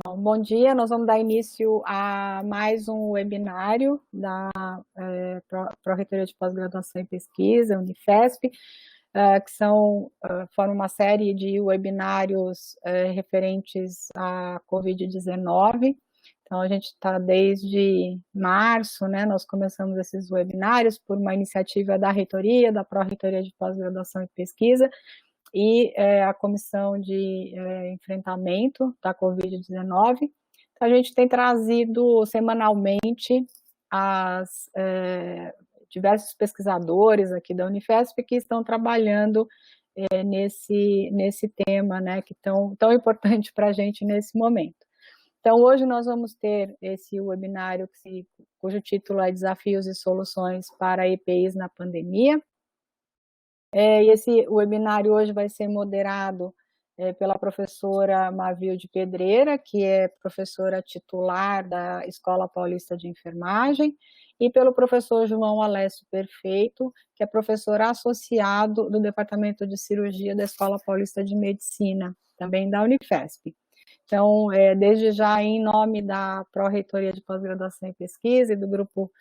Bom, bom dia, nós vamos dar início a mais um webinário da Pró-Reitoria de Pós-Graduação e Pesquisa, Unifesp, formam uma série de webinários referentes à Covid-19. Então, a gente está desde março, né, nós começamos esses webinários por uma iniciativa da reitoria, da Pró-Reitoria de Pós-Graduação e Pesquisa, e a Comissão de Enfrentamento da Covid-19. Então, a gente tem trazido semanalmente diversos pesquisadores aqui da Unifesp que estão trabalhando nesse tema, né, que tão importante para a gente nesse momento. Então, hoje nós vamos ter esse webinário cujo título é Desafios e Soluções para EPIs na Pandemia. E esse webinário hoje vai ser moderado pela professora Mavilde Pedreira, que é professora titular da Escola Paulista de Enfermagem, e pelo professor João Alessio Perfeito, que é professor associado do Departamento de Cirurgia da Escola Paulista de Medicina, também da Unifesp. Então, desde já, em nome da Pró-Reitoria de Pós-Graduação e Pesquisa e do grupo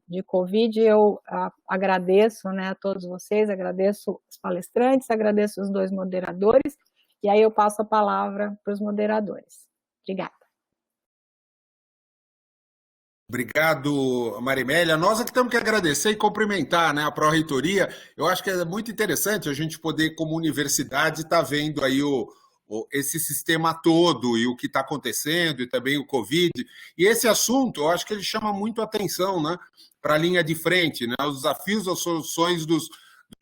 de Covid, eu agradeço, né, a todos vocês, agradeço os palestrantes, agradeço os dois moderadores, e aí eu passo a palavra para os moderadores. Obrigada. Obrigado, Marimélia. Nós é que temos que agradecer e cumprimentar, né, a Pró-Reitoria. Eu acho que é muito interessante a gente poder, como universidade, estar vendo aí esse sistema todo e o que está acontecendo, e também o Covid. E esse assunto, eu acho que ele chama muito atenção, né, para a linha de frente, né, os desafios, as soluções dos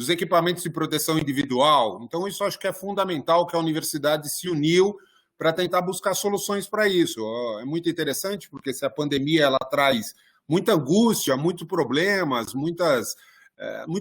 equipamentos de proteção individual. Então, isso eu acho que é fundamental que a universidade se uniu para tentar buscar soluções para isso. É muito interessante, porque se a pandemia ela traz muita angústia, muitos problemas, muito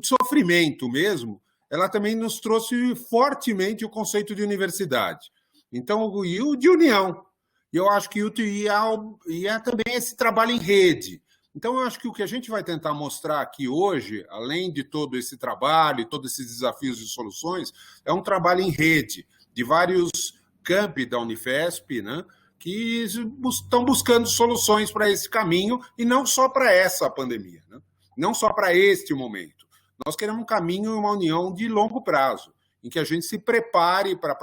sofrimento mesmo, ela também nos trouxe fortemente o conceito de universidade. Então, e o de união. E eu acho que é também esse trabalho em rede. Então, eu acho que o que a gente vai tentar mostrar aqui hoje, além de todo esse trabalho e todos esses desafios e soluções, é um trabalho em rede de vários campi da Unifesp, né, que estão buscando soluções para esse caminho e não só para essa pandemia, né, não só para este momento. Nós queremos um caminho e uma união de longo prazo, em que a gente se prepare para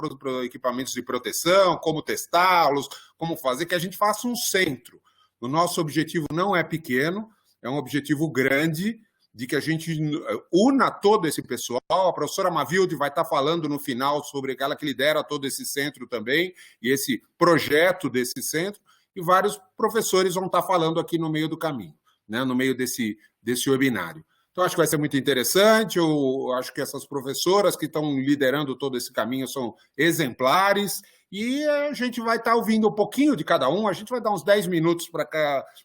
equipamentos de proteção, como testá-los, como fazer, que a gente faça um centro. O nosso objetivo não é pequeno, é um objetivo grande, de que a gente una todo esse pessoal. A professora Mavilde vai estar falando no final sobre aquela que lidera todo esse centro também, e esse projeto desse centro, e vários professores vão estar falando aqui no meio do caminho, né, no meio desse webinário. Então, acho que vai ser muito interessante. Eu acho que essas professoras que estão liderando todo esse caminho são exemplares, e a gente vai estar ouvindo um pouquinho de cada um. A gente vai dar uns 10 minutos para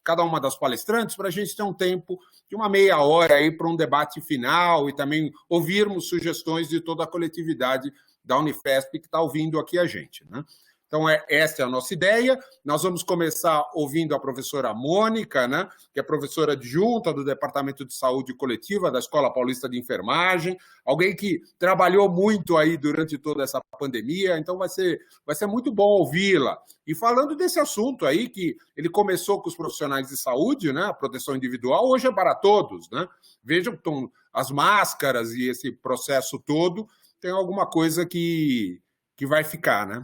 cada uma das palestrantes, para a gente ter um tempo de uma meia hora aí para um debate final e também ouvirmos sugestões de toda a coletividade da Unifesp que está ouvindo aqui a gente, né? Então, essa é a nossa ideia. Nós vamos começar ouvindo a professora Mônica, né, que é professora adjunta do Departamento de Saúde Coletiva da Escola Paulista de Enfermagem, alguém que trabalhou muito aí durante toda essa pandemia, então vai ser muito bom ouvi-la. E falando desse assunto aí, que ele começou com os profissionais de saúde, né, a proteção individual, hoje é para todos, né? Vejam que as máscaras e esse processo todo, tem alguma coisa que vai ficar, né?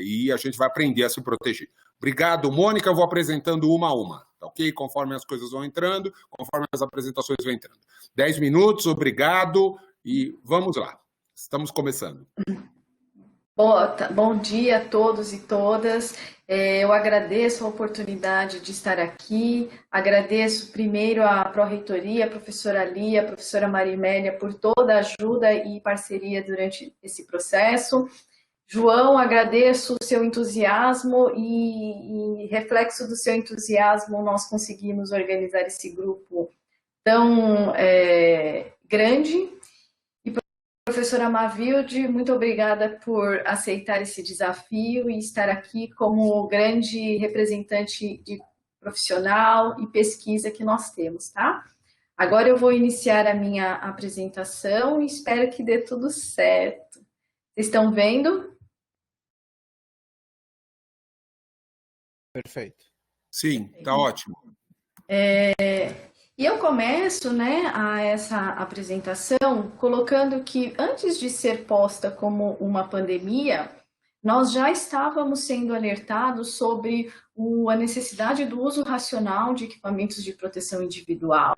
E a gente vai aprender a se proteger. Obrigado, Mônica. Eu vou apresentando uma a uma, tá ok? Conforme as coisas vão entrando, conforme as apresentações vão entrando. 10 minutos, obrigado, e vamos lá. Estamos começando. Bom dia a todos e todas. Eu agradeço a oportunidade de estar aqui. Agradeço primeiro à Pró-Reitoria, a professora Lia, a professora Marimélia, por toda a ajuda e parceria durante esse processo. João, agradeço o seu entusiasmo e reflexo do seu entusiasmo, nós conseguimos organizar esse grupo tão grande. E professora Mavilde, muito obrigada por aceitar esse desafio e estar aqui como grande representante de profissional e pesquisa que nós temos, tá? Agora eu vou iniciar a minha apresentação e espero que dê tudo certo. Vocês estão vendo? Perfeito. Sim, tá ótimo. E eu começo, né, essa apresentação colocando que antes de ser posta como uma pandemia, nós já estávamos sendo alertados sobre a necessidade do uso racional de equipamentos de proteção individual,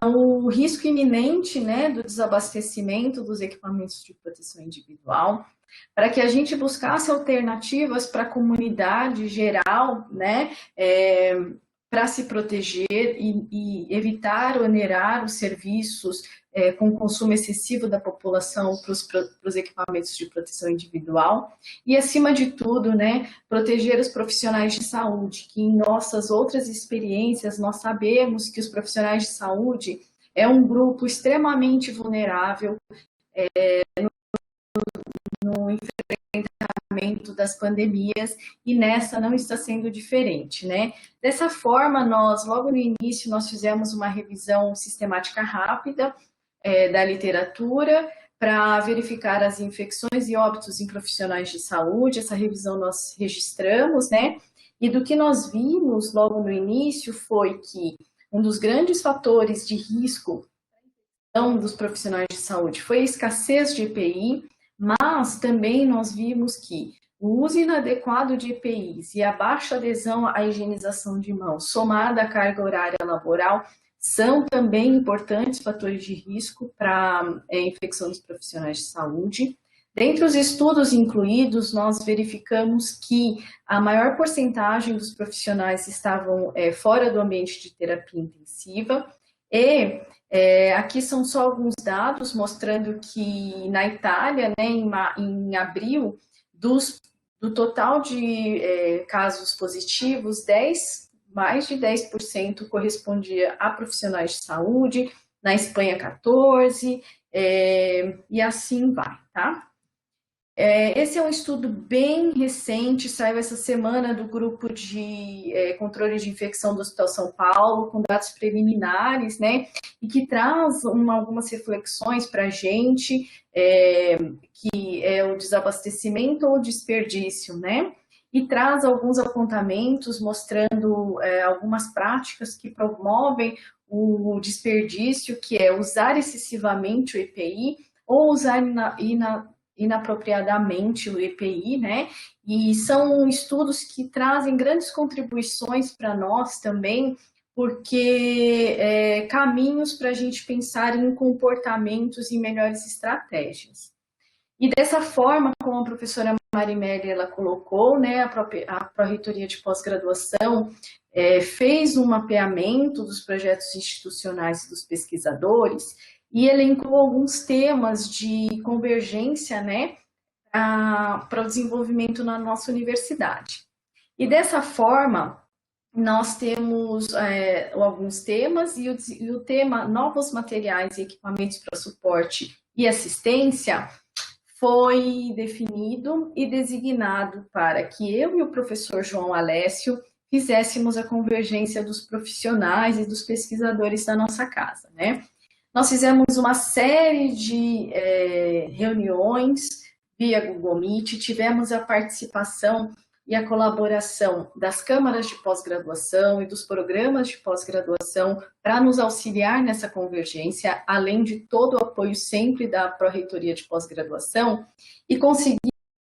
o risco iminente, né, do desabastecimento dos equipamentos de proteção individual, para que a gente buscasse alternativas para a comunidade geral, né, para se proteger e evitar onerar os serviços com consumo excessivo da população para os equipamentos de proteção individual e, acima de tudo, né, proteger os profissionais de saúde, que em nossas outras experiências nós sabemos que os profissionais de saúde é um grupo extremamente vulnerável no enfrentamento das pandemias, e nessa não está sendo diferente, né? Dessa forma, logo no início, nós fizemos uma revisão sistemática rápida da literatura para verificar as infecções e óbitos em profissionais de saúde. Essa revisão nós registramos, né? E do que nós vimos logo no início foi que um dos grandes fatores de risco dos profissionais de saúde foi a escassez de EPI, mas também nós vimos que o uso inadequado de EPIs e a baixa adesão à higienização de mãos, somada à carga horária laboral, são também importantes fatores de risco para infecção dos profissionais de saúde. Dentre os estudos incluídos, nós verificamos que a maior porcentagem dos profissionais estavam fora do ambiente de terapia intensiva e aqui são só alguns dados mostrando que na Itália, né, em abril, do total de casos positivos, mais de 10% correspondia a profissionais de saúde, na Espanha 14%, e assim vai, tá? Esse é um estudo bem recente, saiu essa semana do grupo de controle de infecção do Hospital São Paulo, com dados preliminares, né, e que traz algumas reflexões para a gente, que é o desabastecimento ou desperdício, né, e traz alguns apontamentos mostrando algumas práticas que promovem o desperdício, que é usar excessivamente o EPI ou usar inapropriadamente o EPI, né? E são estudos que trazem grandes contribuições para nós também, porque caminhos para a gente pensar em comportamentos e melhores estratégias. E dessa forma, como a professora Marimélia ela colocou, né, a Pró-Reitoria de Pós-Graduação fez um mapeamento dos projetos institucionais e dos pesquisadores e elencou alguns temas de convergência, né, para o desenvolvimento na nossa universidade. E dessa forma, nós temos alguns temas e o tema novos materiais e equipamentos para suporte e assistência foi definido e designado para que eu e o professor João Alessio fizéssemos a convergência dos profissionais e dos pesquisadores da nossa casa, né? Nós fizemos uma série de reuniões via Google Meet, tivemos a participação e a colaboração das câmaras de pós-graduação e dos programas de pós-graduação para nos auxiliar nessa convergência, além de todo o apoio sempre da Pró-Reitoria de Pós-Graduação, e conseguimos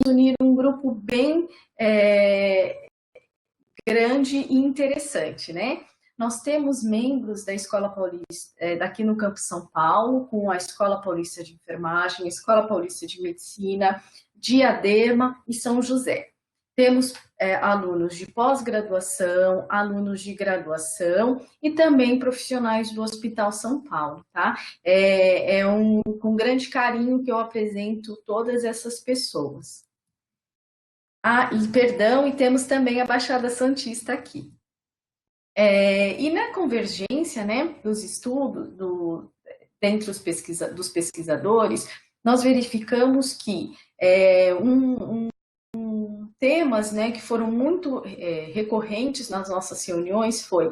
unir um grupo bem grande e interessante, né? Nós temos membros da Escola Paulista, daqui no Campus São Paulo, com a Escola Paulista de Enfermagem, a Escola Paulista de Medicina, Diadema e São José. Temos alunos de pós-graduação, alunos de graduação e também profissionais do Hospital São Paulo, tá? Com grande carinho que eu apresento todas essas pessoas. E temos também a Baixada Santista aqui. E na convergência, né, dos estudos, dentre dos pesquisadores, nós verificamos que temas, né, que foram muito recorrentes nas nossas reuniões foi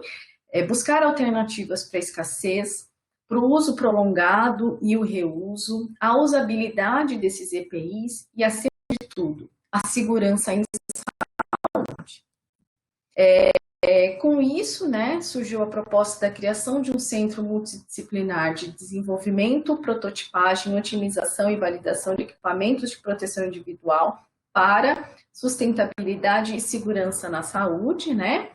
buscar alternativas para a escassez, para o uso prolongado e o reuso, a usabilidade desses EPIs e, acima de tudo, a segurança em saúde. Com isso, né, surgiu a proposta da criação de um centro multidisciplinar de desenvolvimento, prototipagem, otimização e validação de equipamentos de proteção individual para sustentabilidade e segurança na saúde, né?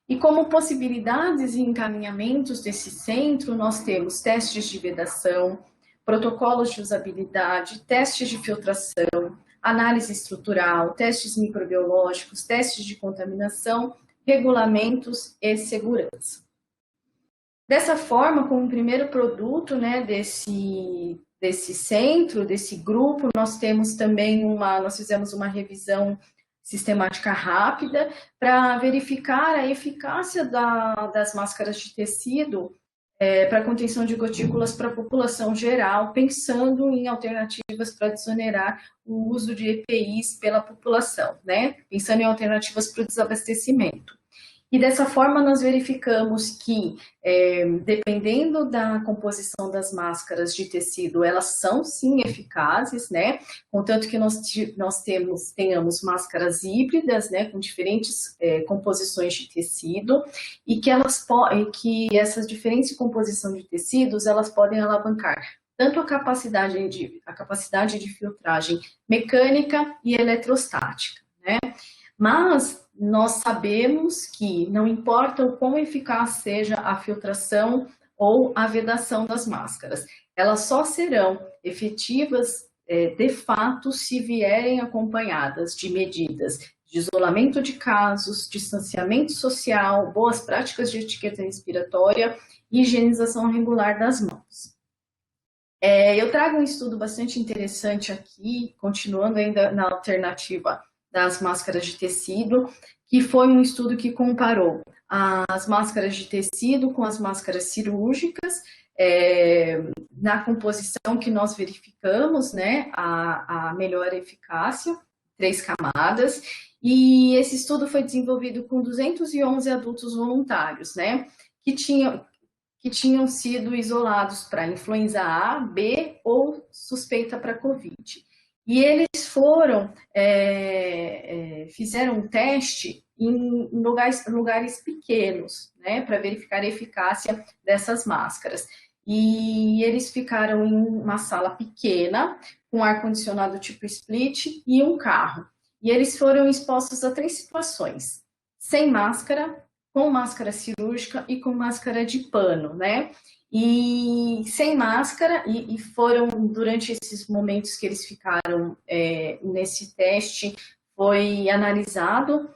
E como possibilidades e encaminhamentos desse centro, nós temos testes de vedação, protocolos de usabilidade, testes de filtração, análise estrutural, testes microbiológicos, testes de contaminação, regulamentos e segurança. Dessa forma, como primeiro produto, né, desse centro, desse grupo, nós fizemos uma revisão sistemática rápida para verificar a eficácia das máscaras de tecido para contenção de gotículas para a população geral, pensando em alternativas para desonerar o uso de EPIs pela população, né? Pensando em alternativas para o desabastecimento. E dessa forma nós verificamos que, dependendo da composição das máscaras de tecido, elas são sim eficazes, né? Contanto que nós tenhamos máscaras híbridas, né, com diferentes composições de tecido, e que essas diferentes composições de tecidos, elas podem alavancar tanto a capacidade de filtragem mecânica e eletrostática, né? Mas nós sabemos que não importa o quão eficaz seja a filtração ou a vedação das máscaras, elas só serão efetivas de fato se vierem acompanhadas de medidas de isolamento de casos, distanciamento social, boas práticas de etiqueta respiratória e higienização regular das mãos. Eu trago um estudo bastante interessante aqui, continuando ainda na alternativa das máscaras de tecido, que foi um estudo que comparou as máscaras de tecido com as máscaras cirúrgicas, na composição que nós verificamos, né, a melhor eficácia, 3 camadas, e esse estudo foi desenvolvido com 211 adultos voluntários, né, que tinham sido isolados para influenza A, B ou suspeita para Covid. E eles fizeram um teste em lugares pequenos, né, para verificar a eficácia dessas máscaras. E eles ficaram em uma sala pequena, com ar-condicionado tipo split e um carro. E eles foram expostos a 3 situações: sem máscara, com máscara cirúrgica e com máscara de pano, né? E sem máscara, e foram, durante esses momentos que eles ficaram nesse teste, foi analisado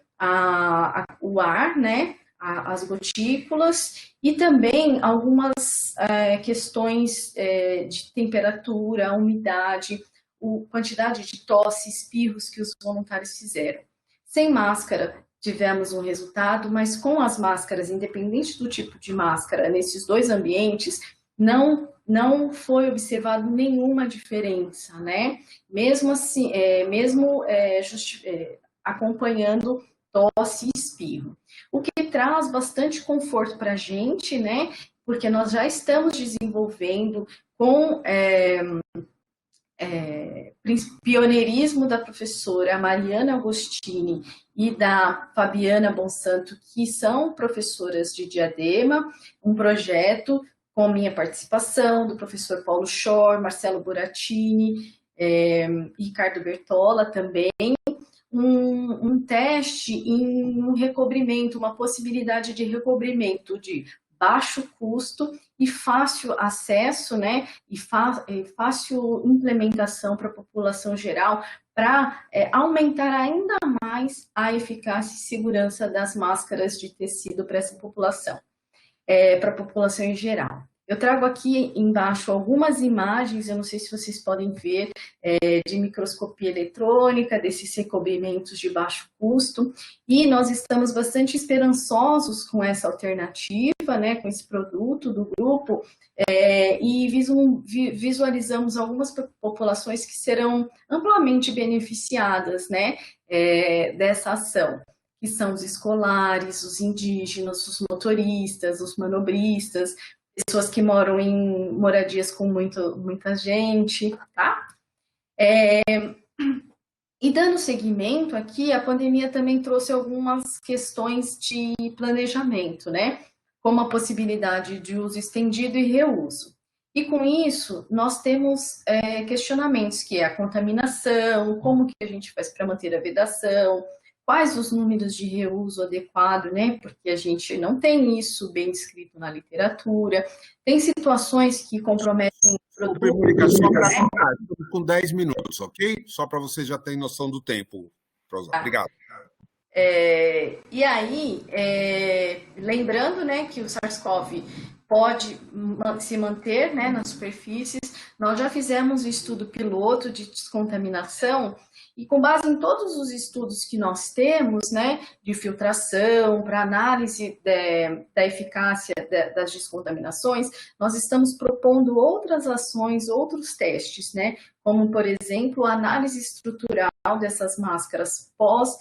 o ar, né, as gotículas, e também algumas questões de temperatura, umidade, quantidade de tosse, espirros que os voluntários fizeram. Sem máscara, tivemos um resultado, mas com as máscaras, independente do tipo de máscara, nesses 2 ambientes, não foi observado nenhuma diferença, né? Mesmo assim, acompanhando tosse e espirro. O que traz bastante conforto para a gente, né? Porque nós já estamos desenvolvendo com pioneirismo da professora Mariana Agostini e da Fabiana Bonsanto, que são professoras de Diadema, um projeto com minha participação, do professor Paulo Schor, Marcelo Buratini, Ricardo Bertola também, um teste em um recobrimento, uma possibilidade de recobrimento de baixo custo e fácil acesso, né, e fácil implementação para a população geral, para aumentar ainda mais a eficácia e segurança das máscaras de tecido para essa população, para a população em geral. Eu trago aqui embaixo algumas imagens, eu não sei se vocês podem ver, de microscopia eletrônica, desses recobrimentos de baixo custo, e nós estamos bastante esperançosos com essa alternativa, né, com esse produto do grupo, e visualizamos algumas populações que serão amplamente beneficiadas, né, dessa ação, que são os escolares, os indígenas, os motoristas, os manobristas, pessoas que moram em moradias com muita gente, tá? E dando seguimento aqui, a pandemia também trouxe algumas questões de planejamento, né? Como a possibilidade de uso estendido e reuso. E com isso, nós temos questionamentos, que é a contaminação, como que a gente faz para manter a vedação, quais os números de reuso adequado, né? Porque a gente não tem isso bem descrito na literatura. Tem situações que comprometem Desculpe, produtos. Mônica, estamos com 10 minutos, ok? Só para você já ter noção do tempo para usar. Obrigado. E aí, lembrando, né, que o SARS-CoV pode se manter, né, nas superfícies, nós já fizemos o estudo piloto de descontaminação e com base em todos os estudos que nós temos, né, de filtração, para análise da eficácia das descontaminações, nós estamos propondo outras ações, outros testes, né, como, por exemplo, a análise estrutural dessas máscaras pós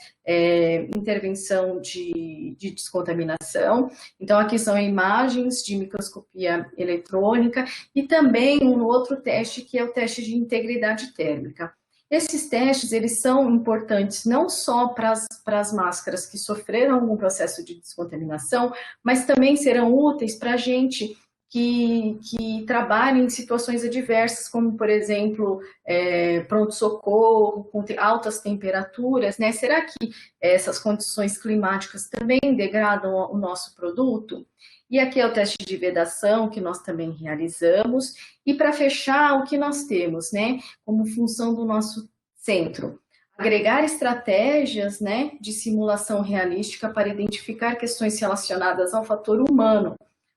intervenção de descontaminação. Então, aqui são imagens de microscopia eletrônica e também um outro teste, que é o teste de integridade térmica. Esses testes, eles são importantes não só para as máscaras que sofreram algum processo de descontaminação, mas também serão úteis para a gente que trabalha em situações adversas, como, por exemplo, pronto-socorro, com altas temperaturas, né? Será que essas condições climáticas também degradam o nosso produto? E aqui é o teste de vedação, que nós também realizamos. E para fechar, o que nós temos, né, como função do nosso centro? Agregar estratégias, né, de simulação realística para identificar questões relacionadas ao fator humano,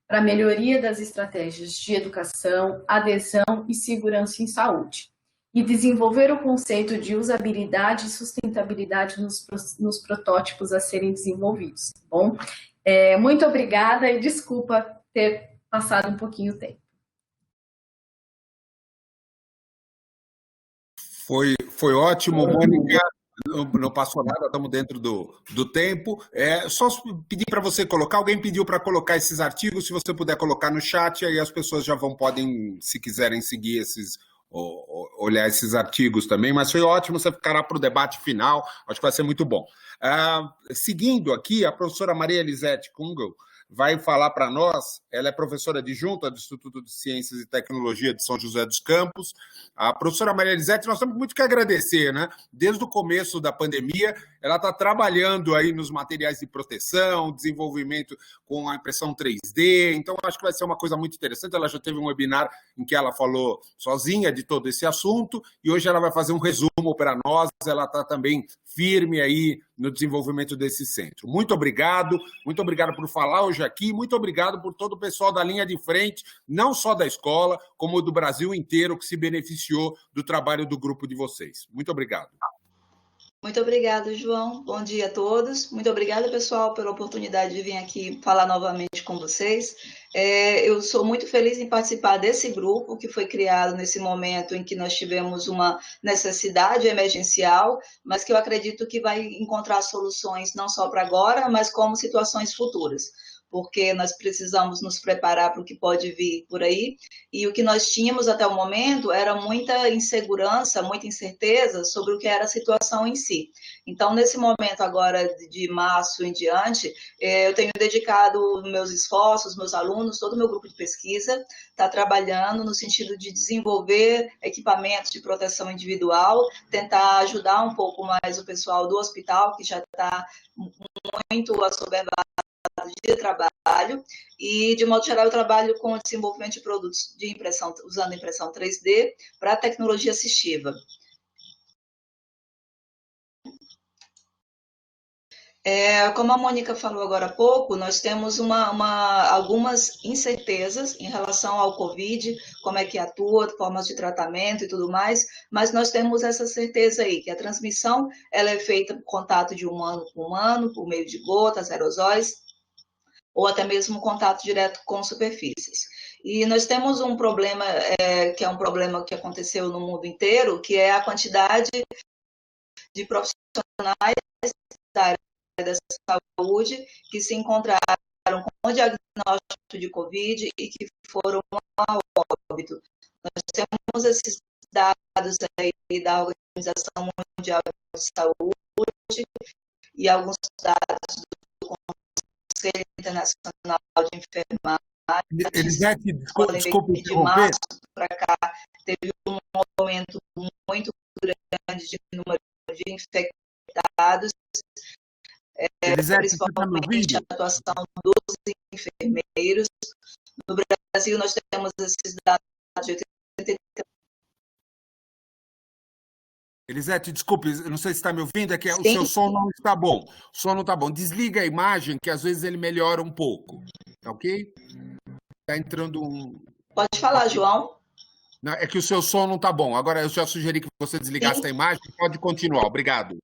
para a melhoria das estratégias de educação, adesão e segurança em saúde. E desenvolver o conceito de usabilidade e sustentabilidade nos protótipos a serem desenvolvidos. Tá bom? Muito obrigada e desculpa ter passado um pouquinho o tempo. Foi ótimo, Mônica. Não passou nada, estamos dentro do tempo. Só pedir para você colocar, alguém pediu para colocar esses artigos, se você puder colocar no chat, aí as pessoas já podem, se quiserem seguir olhar esses artigos também, mas foi ótimo, você ficará para o debate final, acho que vai ser muito bom. Seguindo aqui, a professora Maria Elisete Kungel vai falar para nós, ela é professora adjunta do Instituto de Ciências e Tecnologia de São José dos Campos. A professora Maria Elisete, nós temos muito que agradecer, né? Desde o começo da pandemia, ela está trabalhando aí nos materiais de proteção, desenvolvimento com a impressão 3D, então acho que vai ser uma coisa muito interessante. Ela já teve um webinar em que ela falou sozinha de todo esse assunto, e hoje ela vai fazer um resumo para nós, ela está também firme aí no desenvolvimento desse centro. Muito obrigado por falar hoje aqui, muito obrigado por todo o pessoal da linha de frente, não só da escola, como do Brasil inteiro, que se beneficiou do trabalho do grupo de vocês. Muito obrigado. Muito obrigada, João. Bom dia a todos. Muito obrigada, pessoal, pela oportunidade de vir aqui falar novamente com vocês. Eu sou muito feliz em participar desse grupo que foi criado nesse momento em que nós tivemos uma necessidade emergencial, mas que eu acredito que vai encontrar soluções não só para agora, mas como situações futuras, porque nós precisamos nos preparar para o que pode vir por aí, e o que nós tínhamos até o momento era muita insegurança, muita incerteza sobre o que era a situação em si. Então, nesse momento agora de março em diante, eu tenho dedicado meus esforços, meus alunos, todo o meu grupo de pesquisa está trabalhando no sentido de desenvolver equipamentos de proteção individual, tentar ajudar um pouco mais o pessoal do hospital, que já está muito assoberbado de trabalho, e de modo geral eu trabalho com o desenvolvimento de produtos de impressão, usando impressão 3D para tecnologia assistiva. Como a Mônica falou agora há pouco, nós temos algumas incertezas em relação ao Covid, como é que atua, formas de tratamento e tudo mais, mas nós temos essa certeza aí, que a transmissão ela é feita por contato de humano com humano, por meio de gotas, aerosóis, ou até mesmo contato direto com superfícies. E nós temos um problema, que é um problema que aconteceu no mundo inteiro, que é a quantidade de profissionais da área da saúde que se encontraram com o diagnóstico de Covid e que foram a óbito. Nós temos esses dados aí da Organização Mundial de Saúde e alguns dados do Conselho Internacional de Enfermagem. Elisete, Podem ver desculpe que de interromper. março para cá teve um aumento muito grande de número de infectados, Elisete, você está me principalmente ouvindo? a atuação dos enfermeiros. No Brasil, nós temos esses dados de 83. Elisete, desculpe, eu não sei se está me ouvindo, é que o Sim, seu som não está bom. O som não está bom. Desliga a imagem, que às vezes ele melhora um pouco. Tá ok? Está entrando um. pode falar, João. Não, é que o seu som não está bom. Agora eu já sugeri que você desligasse Sim, a imagem. Pode continuar. Obrigado.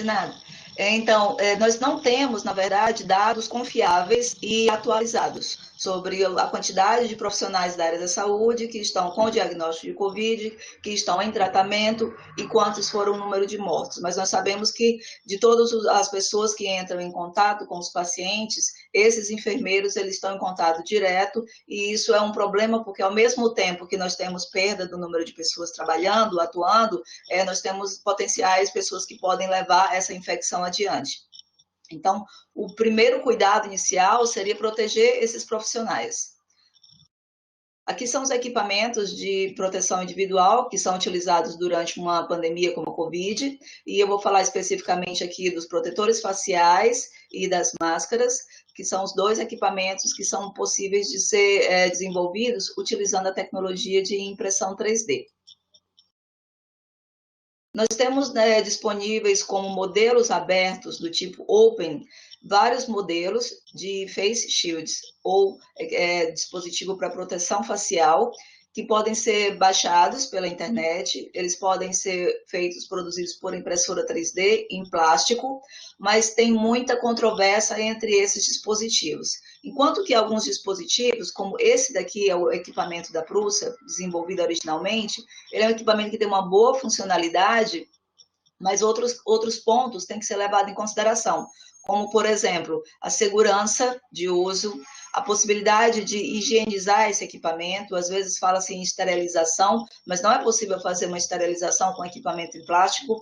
de nada. Então, nós não temos, na verdade, dados confiáveis e atualizados sobre a quantidade de profissionais da área da saúde que estão com diagnóstico de Covid, que estão em tratamento e quantos foram o número de mortos. Mas nós sabemos que de todas as pessoas que entram em contato com os pacientes, esses enfermeiros eles estão em contato direto e isso é um problema porque ao mesmo tempo que nós temos perda do número de pessoas trabalhando, atuando, nós temos potenciais pessoas que podem levar essa infecção adiante. Então, o primeiro cuidado inicial seria proteger esses profissionais. Aqui são os equipamentos de proteção individual que são utilizados durante uma pandemia como a Covid, e eu vou falar especificamente aqui dos protetores faciais e das máscaras, que são os dois equipamentos que são possíveis de ser desenvolvidos utilizando a tecnologia de impressão 3D. Nós temos disponíveis como modelos abertos do tipo Open, vários modelos de face shields, ou dispositivo para proteção facial, que podem ser baixados pela internet, eles podem ser produzidos por impressora 3D em plástico, mas tem muita controvérsia entre esses dispositivos. Enquanto que alguns dispositivos, como esse daqui é o equipamento da Prússia, desenvolvido originalmente, ele é um equipamento que tem uma boa funcionalidade, mas outros pontos têm que ser levados em consideração, como, por exemplo, a segurança de uso, a possibilidade de higienizar esse equipamento, às vezes fala-se em esterilização, mas não é possível fazer uma esterilização com equipamento em plástico,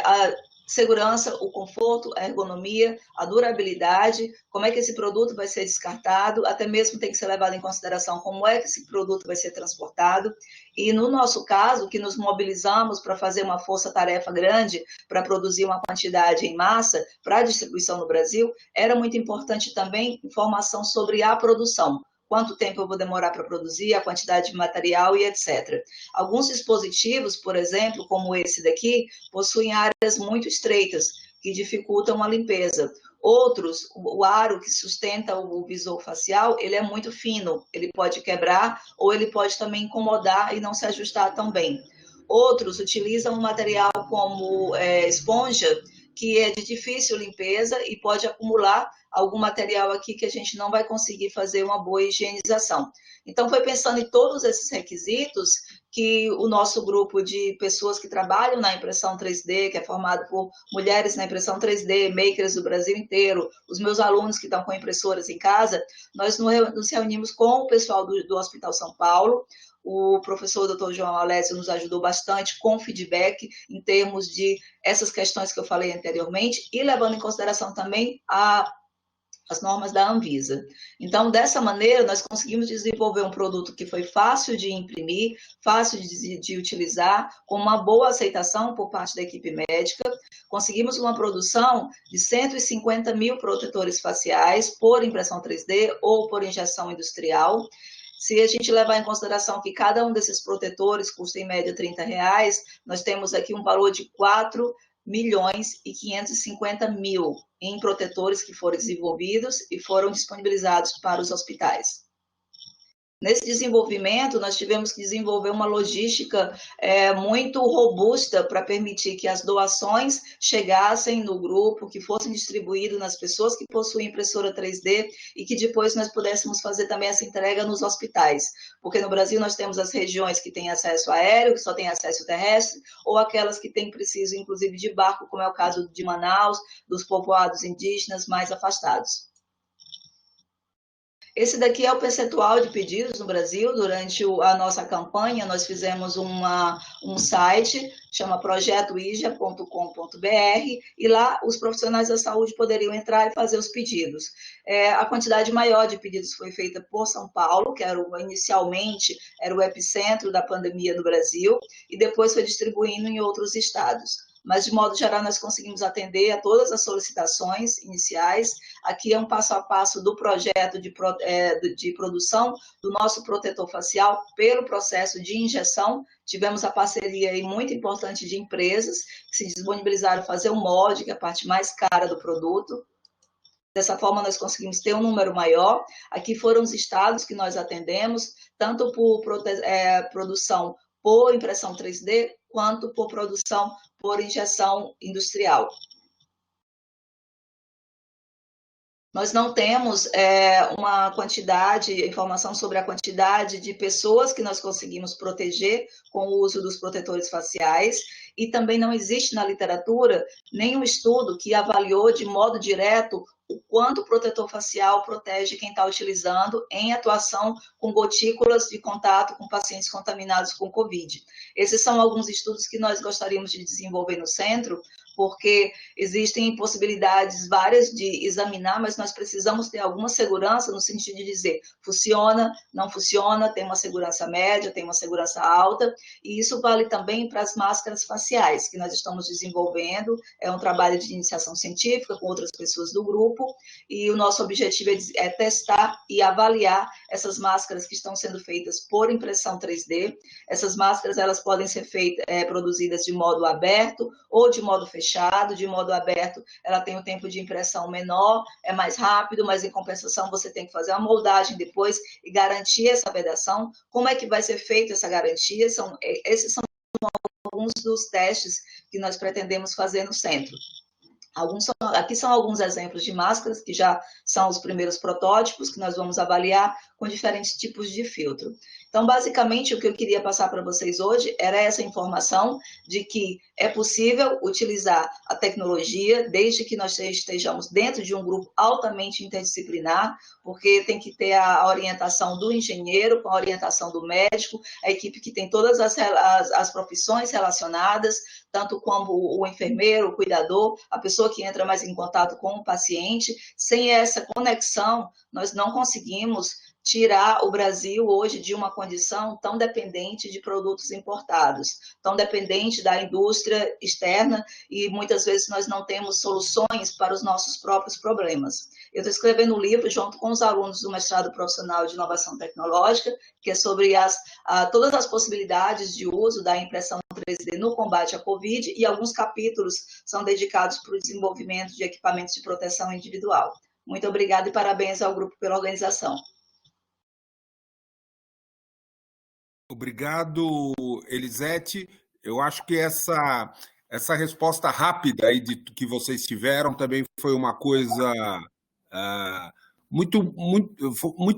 a segurança, o conforto, a ergonomia, a durabilidade, como é que esse produto vai ser descartado, até mesmo tem que ser levado em consideração como é que esse produto vai ser transportado, e no nosso caso, que nos mobilizamos para fazer uma força-tarefa grande, para produzir uma quantidade em massa, para distribuição no Brasil, era muito importante também informação sobre a produção, quanto tempo eu vou demorar para produzir, a quantidade de material e etc. Alguns dispositivos, por exemplo, como esse daqui, possuem áreas muito estreitas, que dificultam a limpeza. Outros, o aro que sustenta o visor facial, ele é muito fino, ele pode quebrar ou ele pode também incomodar e não se ajustar tão bem. Outros utilizam um material como esponja, que é de difícil limpeza e pode acumular algum material aqui que a gente não vai conseguir fazer uma boa higienização. Então, foi pensando em todos esses requisitos que o nosso grupo de pessoas que trabalham na impressão 3D, que é formado por mulheres na impressão 3D, makers do Brasil inteiro, os meus alunos que estão com impressoras em casa, nós nos reunimos com o pessoal do Hospital São Paulo. O professor Dr. João Alessio nos ajudou bastante com feedback em termos de essas questões que eu falei anteriormente e levando em consideração também as normas da Anvisa. Então, dessa maneira, nós conseguimos desenvolver um produto que foi fácil de imprimir, fácil de utilizar, com uma boa aceitação por parte da equipe médica. Conseguimos uma produção de 150 mil protetores faciais por impressão 3D ou por injeção industrial. Se a gente levar em consideração que cada um desses protetores custa em média R$30, nós temos aqui um valor de 4.550.000 em protetores que foram desenvolvidos e foram disponibilizados para os hospitais. Nesse desenvolvimento, nós tivemos que desenvolver uma logística muito robusta para permitir que as doações chegassem no grupo, que fossem distribuídas nas pessoas que possuem impressora 3D e que depois nós pudéssemos fazer também essa entrega nos hospitais. Porque no Brasil nós temos as regiões que têm acesso aéreo, que só têm acesso terrestre, ou aquelas que têm preciso, inclusive, de barco, como é o caso de Manaus, dos povoados indígenas mais afastados. Esse daqui é o percentual de pedidos no Brasil. Durante a nossa campanha, nós fizemos um site, chama projetoija.com.br, e lá os profissionais da saúde poderiam entrar e fazer os pedidos. A quantidade maior de pedidos foi feita por São Paulo, que inicialmente era o epicentro da pandemia no Brasil, e depois foi distribuindo em outros estados. Mas, de modo geral, nós conseguimos atender a todas as solicitações iniciais. Aqui é um passo a passo do projeto de produção do nosso protetor facial pelo processo de injeção. Tivemos a parceria aí muito importante de empresas que se disponibilizaram a fazer o molde, que é a parte mais cara do produto. Dessa forma, nós conseguimos ter um número maior. Aqui foram os estados que nós atendemos, tanto por produção por impressão 3D, quanto por produção por injeção industrial. Nós não temos uma informação sobre a quantidade de pessoas que nós conseguimos proteger com o uso dos protetores faciais, e também não existe na literatura nenhum estudo que avaliou de modo direto o quanto o protetor facial protege quem está utilizando em atuação com gotículas de contato com pacientes contaminados com Covid. Esses são alguns estudos que nós gostaríamos de desenvolver no centro, porque existem possibilidades várias de examinar, mas nós precisamos ter alguma segurança no sentido de dizer funciona, não funciona, tem uma segurança média, tem uma segurança alta, e isso vale também para as máscaras faciais, que nós estamos desenvolvendo. É um trabalho de iniciação científica com outras pessoas do grupo, e o nosso objetivo é testar e avaliar essas máscaras que estão sendo feitas por impressão 3D. Essas máscaras, elas podem ser produzidas de modo aberto ou de modo fechado. De modo aberto, ela tem um tempo de impressão menor, é mais rápido, mas em compensação você tem que fazer a moldagem depois e garantir essa vedação. Como é que vai ser feita essa garantia? Esses são alguns dos testes que nós pretendemos fazer no centro. Aqui são alguns exemplos de máscaras, que já são os primeiros protótipos que nós vamos avaliar com diferentes tipos de filtro. Então, basicamente, o que eu queria passar para vocês hoje era essa informação de que é possível utilizar a tecnologia, desde que nós estejamos dentro de um grupo altamente interdisciplinar, porque tem que ter a orientação do engenheiro, com a orientação do médico, a equipe que tem todas as profissões relacionadas, tanto como o enfermeiro, o cuidador, a pessoa que entra mais em contato com o paciente. Sem essa conexão, nós não conseguimos tirar o Brasil hoje de uma condição tão dependente de produtos importados, tão dependente da indústria externa, e muitas vezes nós não temos soluções para os nossos próprios problemas. Eu estou escrevendo um livro junto com os alunos do mestrado profissional de inovação tecnológica, que é sobre todas as possibilidades de uso da impressão 3D no combate à Covid, e alguns capítulos são dedicados para o desenvolvimento de equipamentos de proteção individual. Muito obrigada e parabéns ao grupo pela organização. Obrigado, Elisete. Eu acho que essa resposta rápida aí que vocês tiveram também foi uma coisa muito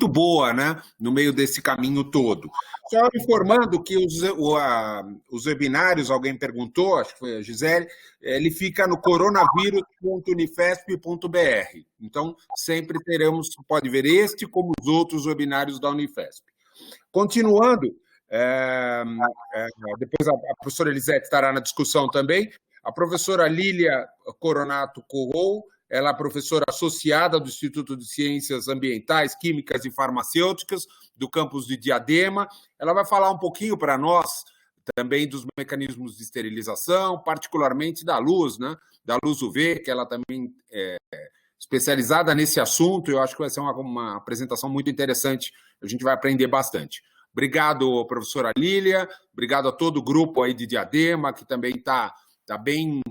boa, né? No meio desse caminho todo. Só informando que os webinários, alguém perguntou, acho que foi a Gisele, ele fica no coronavírus.unifesp.br. Então, sempre pode ver este como os outros webinários da Unifesp. Continuando, depois a professora Elisete estará na discussão também. A professora Lília Coronato Corrou, ela é professora associada do Instituto de Ciências Ambientais, Químicas e Farmacêuticas do campus de Diadema. Ela vai falar um pouquinho para nós também dos mecanismos de esterilização, particularmente da luz, né? Da luz UV, que ela também é especializada nesse assunto. Eu acho que vai ser uma apresentação muito interessante. A gente vai aprender bastante. Obrigado, professora Lília, obrigado a todo o grupo aí de Diadema, que também está bem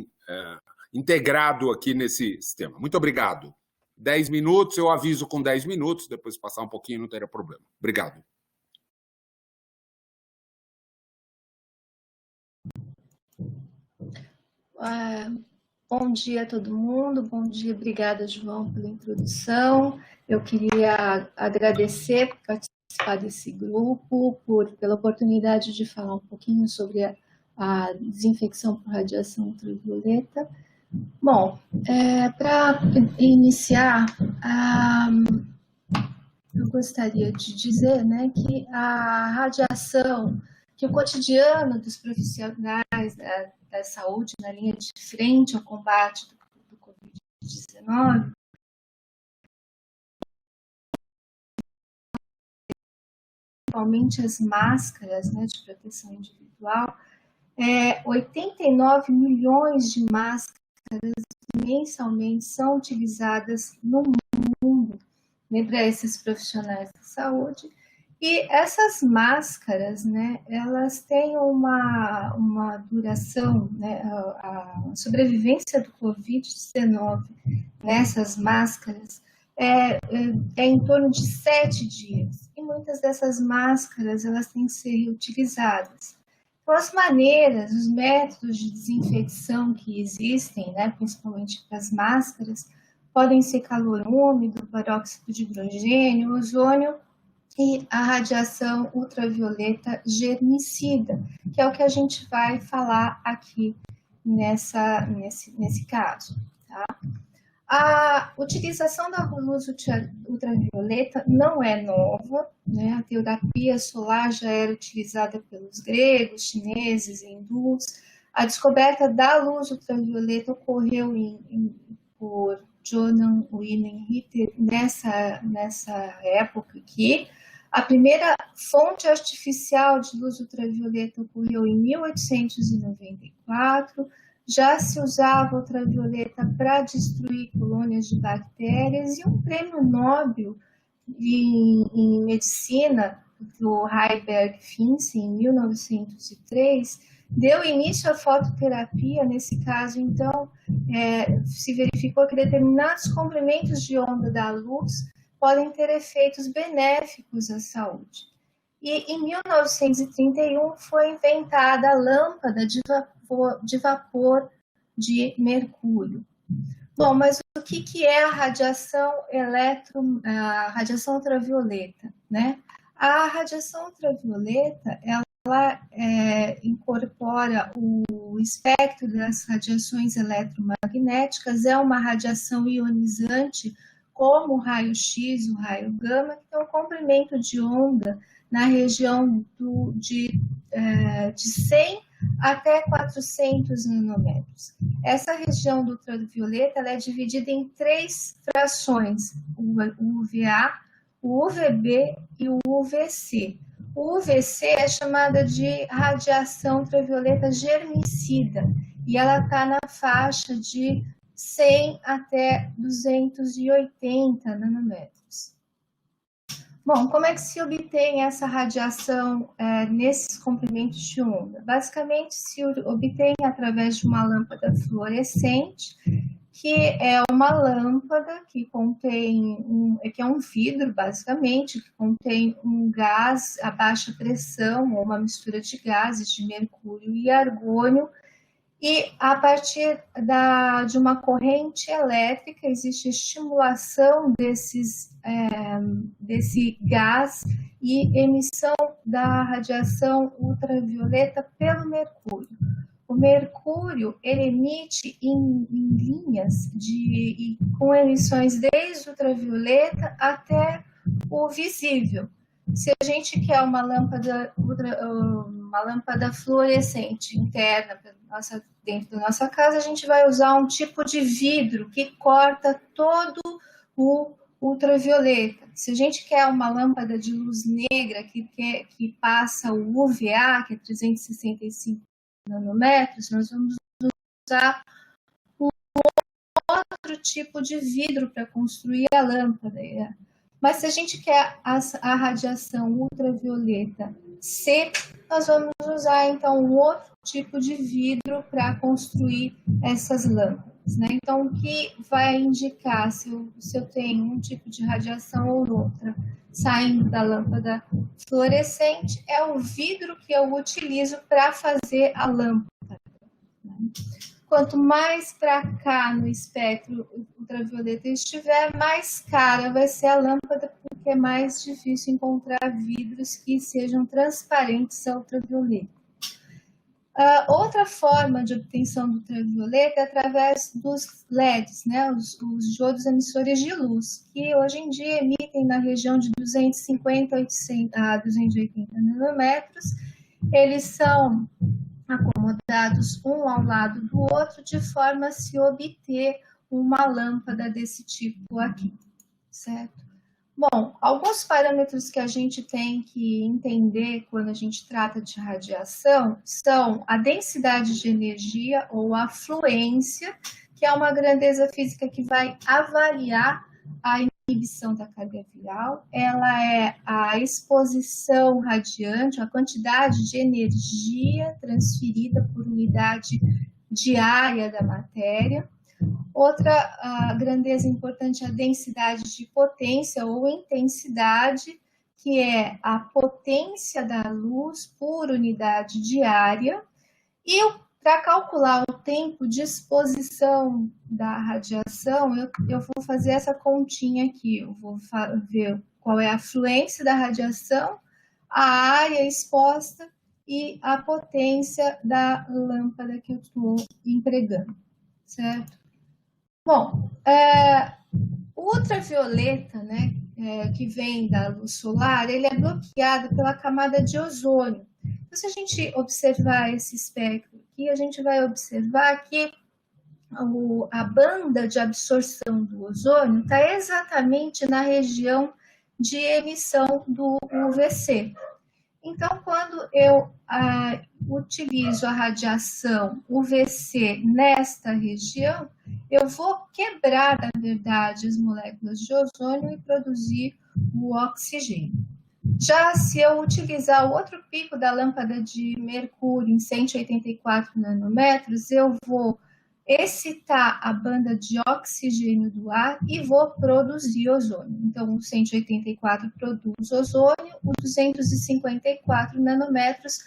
integrado aqui nesse sistema. Muito obrigado. 10 minutos, eu aviso com 10 minutos, depois passar um pouquinho não teria problema. Obrigado. Bom dia a todo mundo, bom dia, obrigada, João, pela introdução. Eu queria agradecer por participar desse grupo, pela oportunidade de falar um pouquinho sobre a desinfecção por radiação ultravioleta. Bom, para iniciar, eu gostaria de dizer, né, que a radiação, que o cotidiano dos profissionais da saúde na linha de frente ao combate do Covid-19, principalmente as máscaras, né, de proteção individual, 89 milhões de máscaras mensalmente são utilizadas no mundo, né, para esses profissionais da saúde. E essas máscaras, né, elas têm uma duração, né, a sobrevivência do Covid-19 nessas máscaras é em torno de 7 dias. E muitas dessas máscaras, elas têm que ser reutilizadas. Então, as maneiras, os métodos de desinfecção que existem, né, principalmente para as máscaras, podem ser calor úmido, peróxido de hidrogênio, ozônio e a radiação ultravioleta germicida, que é o que a gente vai falar aqui nesse caso. Tá? A utilização da luz ultravioleta não é nova, né? A terapia solar já era utilizada pelos gregos, chineses e hindus. A descoberta da luz ultravioleta ocorreu por Johann Wilhelm Ritter nessa época aqui. A primeira fonte artificial de luz ultravioleta ocorreu em 1894. Já se usava ultravioleta para destruir colônias de bactérias, e um prêmio Nobel em medicina, do Heiberg Finse, em 1903, deu início à fototerapia. Nesse caso, então, se verificou que determinados comprimentos de onda da luz podem ter efeitos benéficos à saúde. E em 1931 foi inventada a lâmpada de vapor de mercúrio. Bom, mas o que é a radiação ultravioleta, né? A radiação ultravioleta, ela incorpora o espectro das radiações eletromagnéticas, é uma radiação ionizante, como o raio-x, o raio gama, que tem um comprimento de onda na região de 100 até 400 nanômetros. Essa região do ultravioleta ela é dividida em 3 frações: o UVA, o UVB e o UVC. O UVC é chamada de radiação ultravioleta germicida, e ela está na faixa de 100 até 280 nanômetros. Bom, como é que se obtém essa radiação nesses comprimentos de onda? Basicamente, se obtém através de uma lâmpada fluorescente, que é uma lâmpada que que é um vidro, basicamente, que contém um gás a baixa pressão, ou uma mistura de gases de mercúrio e argônio, e a partir de uma corrente elétrica existe estimulação desse gás e emissão da radiação ultravioleta pelo mercúrio. O mercúrio ele emite em linhas com emissões desde ultravioleta até o visível. Se a gente quer uma lâmpada fluorescente interna dentro da nossa casa, a gente vai usar um tipo de vidro que corta todo o ultravioleta. Se a gente quer uma lâmpada de luz negra que passa o UVA, que é 365 nanômetros, nós vamos usar um outro tipo de vidro para construir a lâmpada. Mas se a gente quer a radiação ultravioleta C, nós vamos usar então um outro tipo de vidro para construir essas lâmpadas, né? Então, o que vai indicar se eu tenho um tipo de radiação ou outra saindo da lâmpada fluorescente é o vidro que eu utilizo para fazer a lâmpada, né? Quanto mais para cá no espectro ultravioleta estiver, mais cara vai ser a lâmpada, porque é mais difícil encontrar vidros que sejam transparentes ao ultravioleta. Outra forma de obtenção do ultravioleta é através dos LEDs, né, os diodos emissores de luz, que hoje em dia emitem na região de 250 a 280 nanômetros. Eles são acomodados um ao lado do outro, de forma a se obter uma lâmpada desse tipo aqui, certo? Bom, alguns parâmetros que a gente tem que entender quando a gente trata de radiação são a densidade de energia ou a fluência, que é uma grandeza física que vai avaliar a inibição da carga viral. Ela é a exposição radiante, a quantidade de energia transferida por unidade diária da matéria. Outra grandeza importante é a densidade de potência ou intensidade, que é a potência da luz por unidade diária. E para calcular o tempo de exposição da radiação, eu vou fazer essa continha aqui. Eu vou ver qual é a fluência da radiação, a área exposta e a potência da lâmpada que eu estou empregando, certo? Bom, o ultravioleta, né, que vem da luz solar, ele é bloqueado pela camada de ozônio. Então, se a gente observar esse espectro aqui, a gente vai observar que a banda de absorção do ozônio está exatamente na região de emissão do UVC. Então, quando eu utilizo a radiação UVC nesta região, eu vou quebrar, na verdade, as moléculas de ozônio e produzir o oxigênio. Já se eu utilizar o outro pico da lâmpada de mercúrio em 184 nanômetros, eu vou excitar a banda de oxigênio do ar e vou produzir ozônio. Então, o 184 produz ozônio, o 254 nanômetros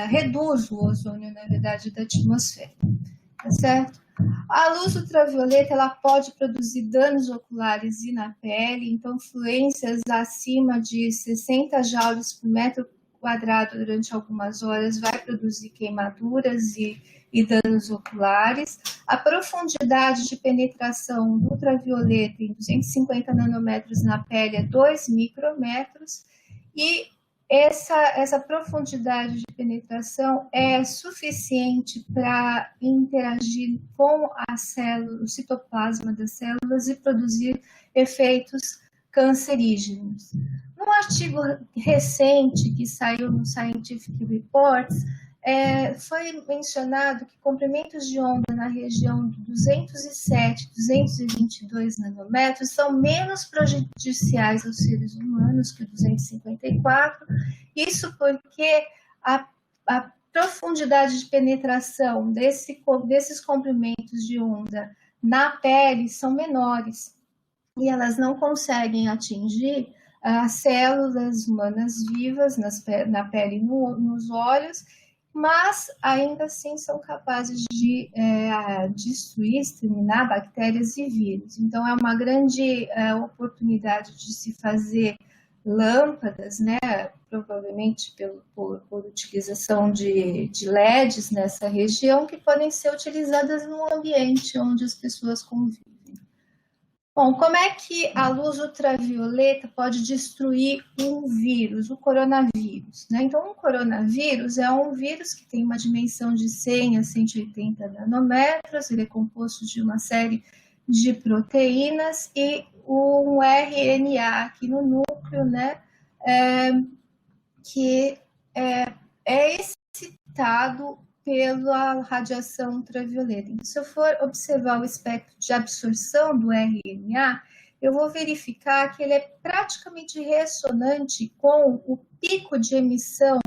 reduz o ozônio, na verdade, da atmosfera. Tá certo? A luz ultravioleta, ela pode produzir danos oculares e na pele, então fluências acima de 60 joules por metro quadrado durante algumas horas vai produzir queimaduras e danos oculares. A profundidade de penetração do ultravioleta em 250 nanômetros na pele é 2 micrômetros e essa profundidade de penetração é suficiente para interagir com a célula, o citoplasma das células e produzir efeitos cancerígenos. Num artigo recente que saiu no Scientific Reports, foi mencionado que comprimentos de onda na região de 207, 222 nanômetros são menos prejudiciais aos seres humanos que o 254, isso porque a profundidade de penetração desses comprimentos de onda na pele são menores e elas não conseguem atingir as células humanas vivas na pele e nos olhos, mas ainda assim são capazes de destruir, exterminar bactérias e vírus. Então, é uma grande oportunidade de se fazer lâmpadas, né, provavelmente por utilização de LEDs nessa região, que podem ser utilizadas no ambiente onde as pessoas convivem. Bom, como é que a luz ultravioleta pode destruir um vírus, o coronavírus, né? Então, o coronavírus é um vírus que tem uma dimensão de 100 a 180 nanômetros, ele é composto de uma série de proteínas e um RNA aqui no núcleo, né? Que é excitado pela radiação ultravioleta. Então, se eu for observar o espectro de absorção do RNA, eu vou verificar que ele é praticamente ressonante com o pico de emissão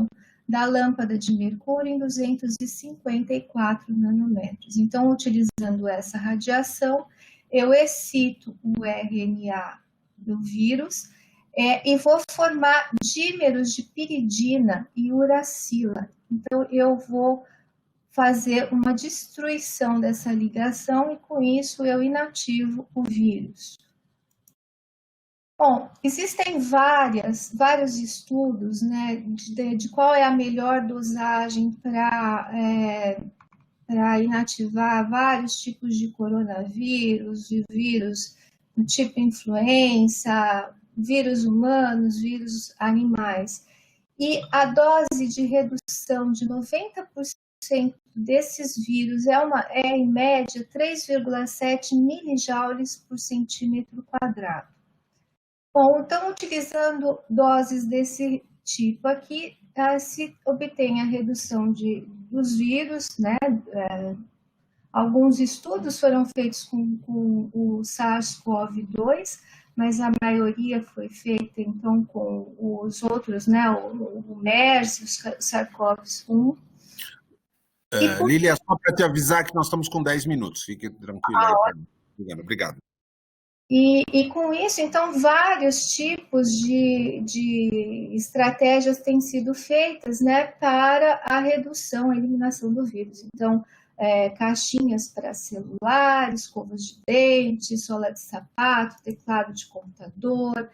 da lâmpada de mercúrio em 254 nanômetros. Então, utilizando essa radiação, eu excito o RNA do vírus e vou formar dímeros de piridina e uracila. Então, eu vou fazer uma destruição dessa ligação e, com isso, eu inativo o vírus. Bom, existem vários estudos, né, de qual é a melhor dosagem para inativar vários tipos de coronavírus, de vírus do tipo influenza, vírus humanos, vírus animais. E a dose de redução de 90% desses vírus é em média 3,7 milijoules por centímetro quadrado. Bom, então, utilizando doses desse tipo aqui, se obtém a redução dos vírus, né? Alguns estudos foram feitos com o SARS-CoV-2, mas a maioria foi feita, então, com os outros, né? O MERS, o SARS-CoV-1. Lília, só para te avisar que nós estamos com 10 minutos, fique tranquila aí. Obrigado. E com isso, então, vários tipos de estratégias têm sido feitas, né, para a redução, a eliminação do vírus. Então, caixinhas para celular, escovas de dente, sola de sapato, teclado de computador,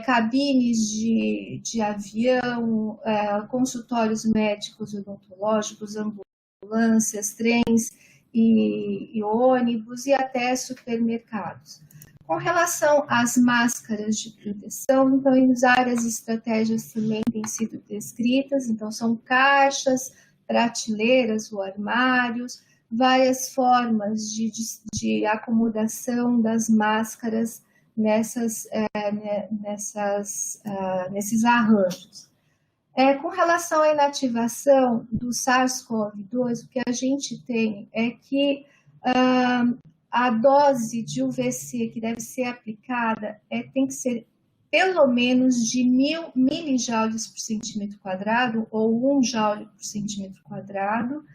cabines de avião, consultórios médicos odontológicos, ambulâncias, trens e ônibus e até supermercados. Com relação às máscaras de proteção, então, várias estratégias também têm sido descritas, então, são caixas, prateleiras ou armários, várias formas de acomodação das máscaras nesses arranjos. Com relação à inativação do SARS-CoV-2, o que a gente tem é que a dose de UVC que deve ser aplicada tem que ser pelo menos de 1.000 milijoules por centímetro quadrado ou 1 joule por centímetro quadrado.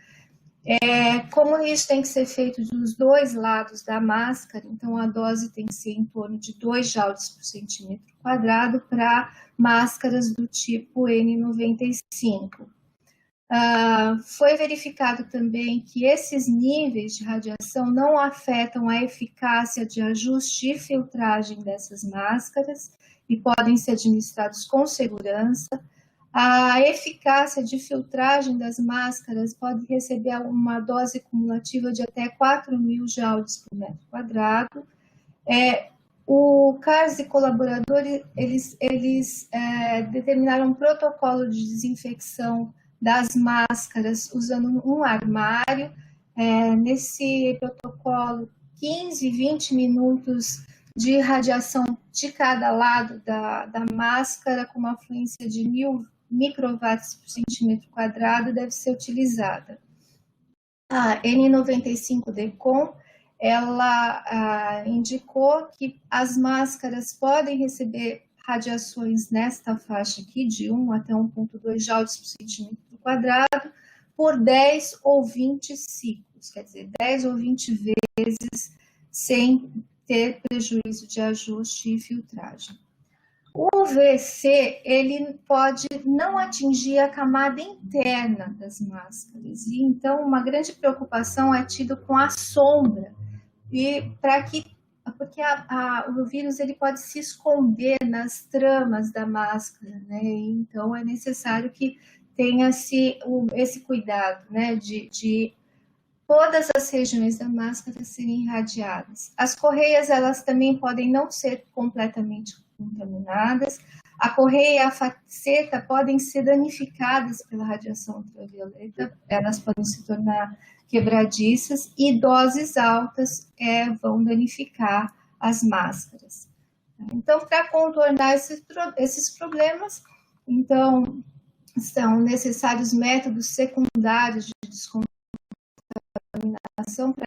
Como isso tem que ser feito dos dois lados da máscara, então a dose tem que ser em torno de 2 joules por centímetro quadrado para máscaras do tipo N95. Foi verificado também que esses níveis de radiação não afetam a eficácia de ajuste e filtragem dessas máscaras e podem ser administrados com segurança. A eficácia de filtragem das máscaras pode receber uma dose cumulativa de até 4.000 joules por metro quadrado. O CARS e colaboradores, eles determinaram um protocolo de desinfecção das máscaras usando um armário. Nesse protocolo, 15, 20 minutos de radiação de cada lado da máscara, com uma fluência de 1.000 microwatts por centímetro quadrado, deve ser utilizada. A N95-DECOM, ela indicou que as máscaras podem receber radiações nesta faixa aqui, de 1 até 1,2 joules por centímetro quadrado, por 10 ou 20 ciclos, quer dizer, 10 ou 20 vezes, sem ter prejuízo de ajuste e filtragem. O UVC, ele pode não atingir a camada interna das máscaras, e então uma grande preocupação é tida com a sombra, porque o vírus ele pode se esconder nas tramas da máscara, né? Então é necessário que tenha-se esse cuidado, né, de todas as regiões da máscara serem irradiadas. As correias, elas também podem não ser completamente contaminadas. A correia e a faceta podem ser danificadas pela radiação ultravioleta, elas podem se tornar quebradiças e doses altas vão danificar as máscaras. Então, para contornar esses problemas, então, são necessários métodos secundários de descontaminação para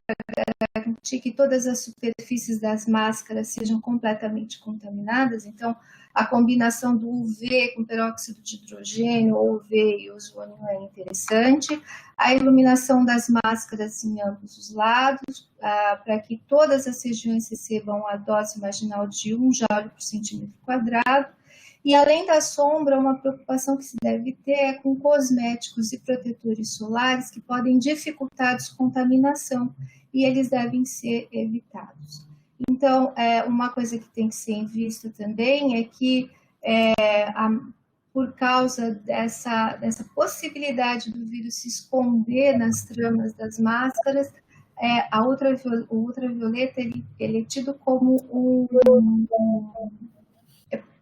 garantir que todas as superfícies das máscaras sejam completamente contaminadas. Então, a combinação do UV com peróxido de hidrogênio ou UV e ozônio é interessante. A iluminação das máscaras em ambos os lados, para que todas as regiões recebam a dose marginal de 1 joule por centímetro quadrado. E, além da sombra, uma preocupação que se deve ter é com cosméticos e protetores solares que podem dificultar a descontaminação e eles devem ser evitados. Então, uma coisa que tem que ser vista também é que, por causa dessa possibilidade do vírus se esconder nas tramas das máscaras, o ultravioleta ele é tido como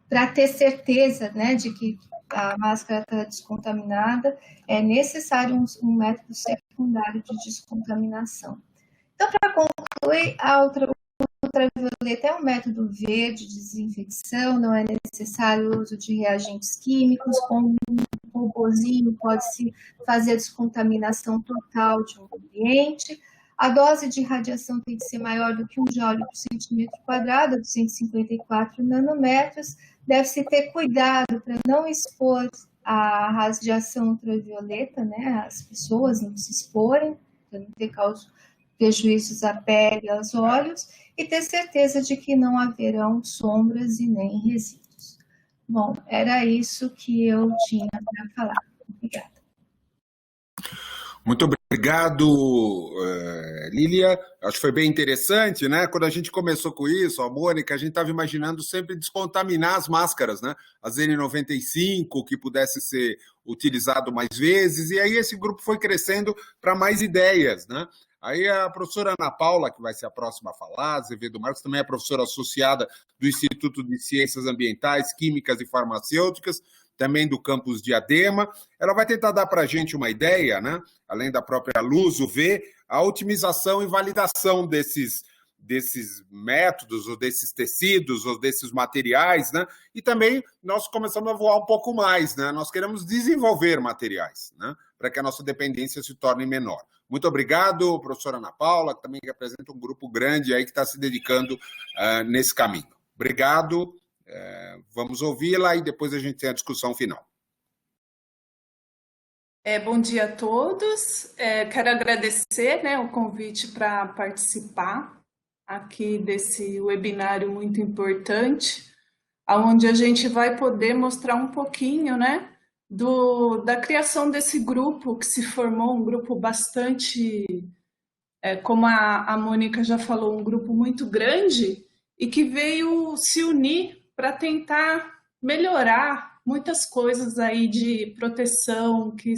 para ter certeza, né, de que a máscara está descontaminada, é necessário um método secundário de descontaminação. Então, para concluir, o ultravioleta é um método verde de desinfecção, não é necessário o uso de reagentes químicos, com um robozinho pode-se fazer a descontaminação total de um ambiente. A dose de radiação tem que ser maior do que 1 joule por centímetro quadrado, 254 nanômetros. Deve-se ter cuidado para não expor a radiação ultravioleta, né? As pessoas não se exporem, para não ter prejuízos à pele e aos olhos, e ter certeza de que não haverão sombras e nem resíduos. Bom, era isso que eu tinha para falar. Obrigada. Muito obrigado, Lília. Acho que foi bem interessante, né? Quando a gente começou com isso, a Mônica, a gente estava imaginando sempre descontaminar as máscaras, né? As N95, que pudesse ser utilizado mais vezes, e aí esse grupo foi crescendo para mais ideias, né? Aí a professora Ana Paula, que vai ser a próxima a falar, Azevedo Marcos, também é professora associada do Instituto de Ciências Ambientais, Químicas e Farmacêuticas, também do campus Diadema. Ela vai tentar dar para a gente uma ideia, né? Além da própria luz UV, a otimização e validação desses métodos, ou desses tecidos, ou desses materiais, né? E também nós começamos a voar um pouco mais, né? Nós queremos desenvolver materiais, né? Para que a nossa dependência se torne menor. Muito obrigado, professora Ana Paula, que também representa um grupo grande aí que está se dedicando nesse caminho. Obrigado, vamos ouvi-la e depois a gente tem a discussão final. Bom dia a todos. Quero agradecer, né, o convite para participar aqui desse webinário muito importante, onde a gente vai poder mostrar um pouquinho, né, da criação desse grupo que se formou, um grupo bastante, como a Mônica já falou, um grupo muito grande e que veio se unir para tentar melhorar muitas coisas aí de proteção que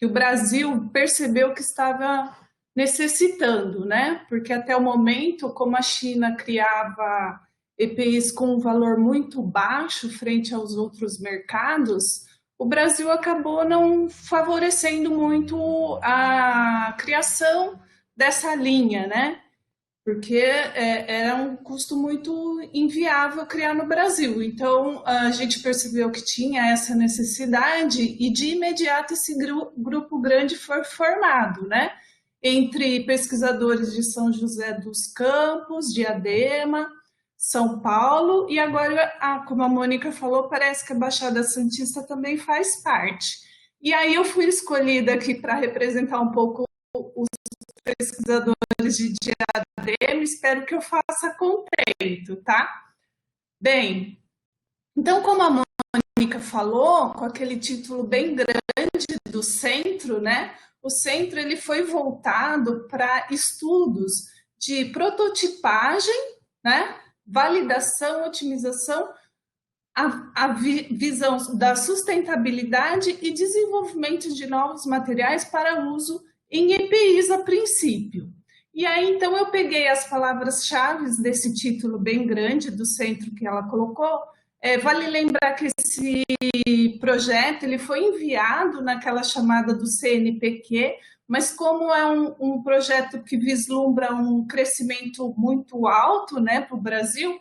o Brasil percebeu que estava necessitando, né? Porque até o momento, como a China criava EPIs com um valor muito baixo frente aos outros mercados, o Brasil acabou não favorecendo muito a criação dessa linha, né? Porque era um custo muito inviável criar no Brasil. Então, a gente percebeu que tinha essa necessidade e, de imediato, esse grupo grande foi formado, né? Entre pesquisadores de São José dos Campos, Diadema, São Paulo, e agora, como a Mônica falou, parece que a Baixada Santista também faz parte. E aí eu fui escolhida aqui para representar um pouco os pesquisadores de Diadema, espero que eu faça contento, tá? Bem, então, como a Mônica falou, com aquele título bem grande do centro, né? O centro ele foi voltado para estudos de prototipagem, né? Validação, otimização, a visão da sustentabilidade e desenvolvimento de novos materiais para uso em EPIs a princípio. E aí, então, eu peguei as palavras-chave desse título bem grande do centro que ela colocou. Vale lembrar que esse projeto ele foi enviado naquela chamada do CNPq, mas como é um projeto que vislumbra um crescimento muito alto, né, para o Brasil,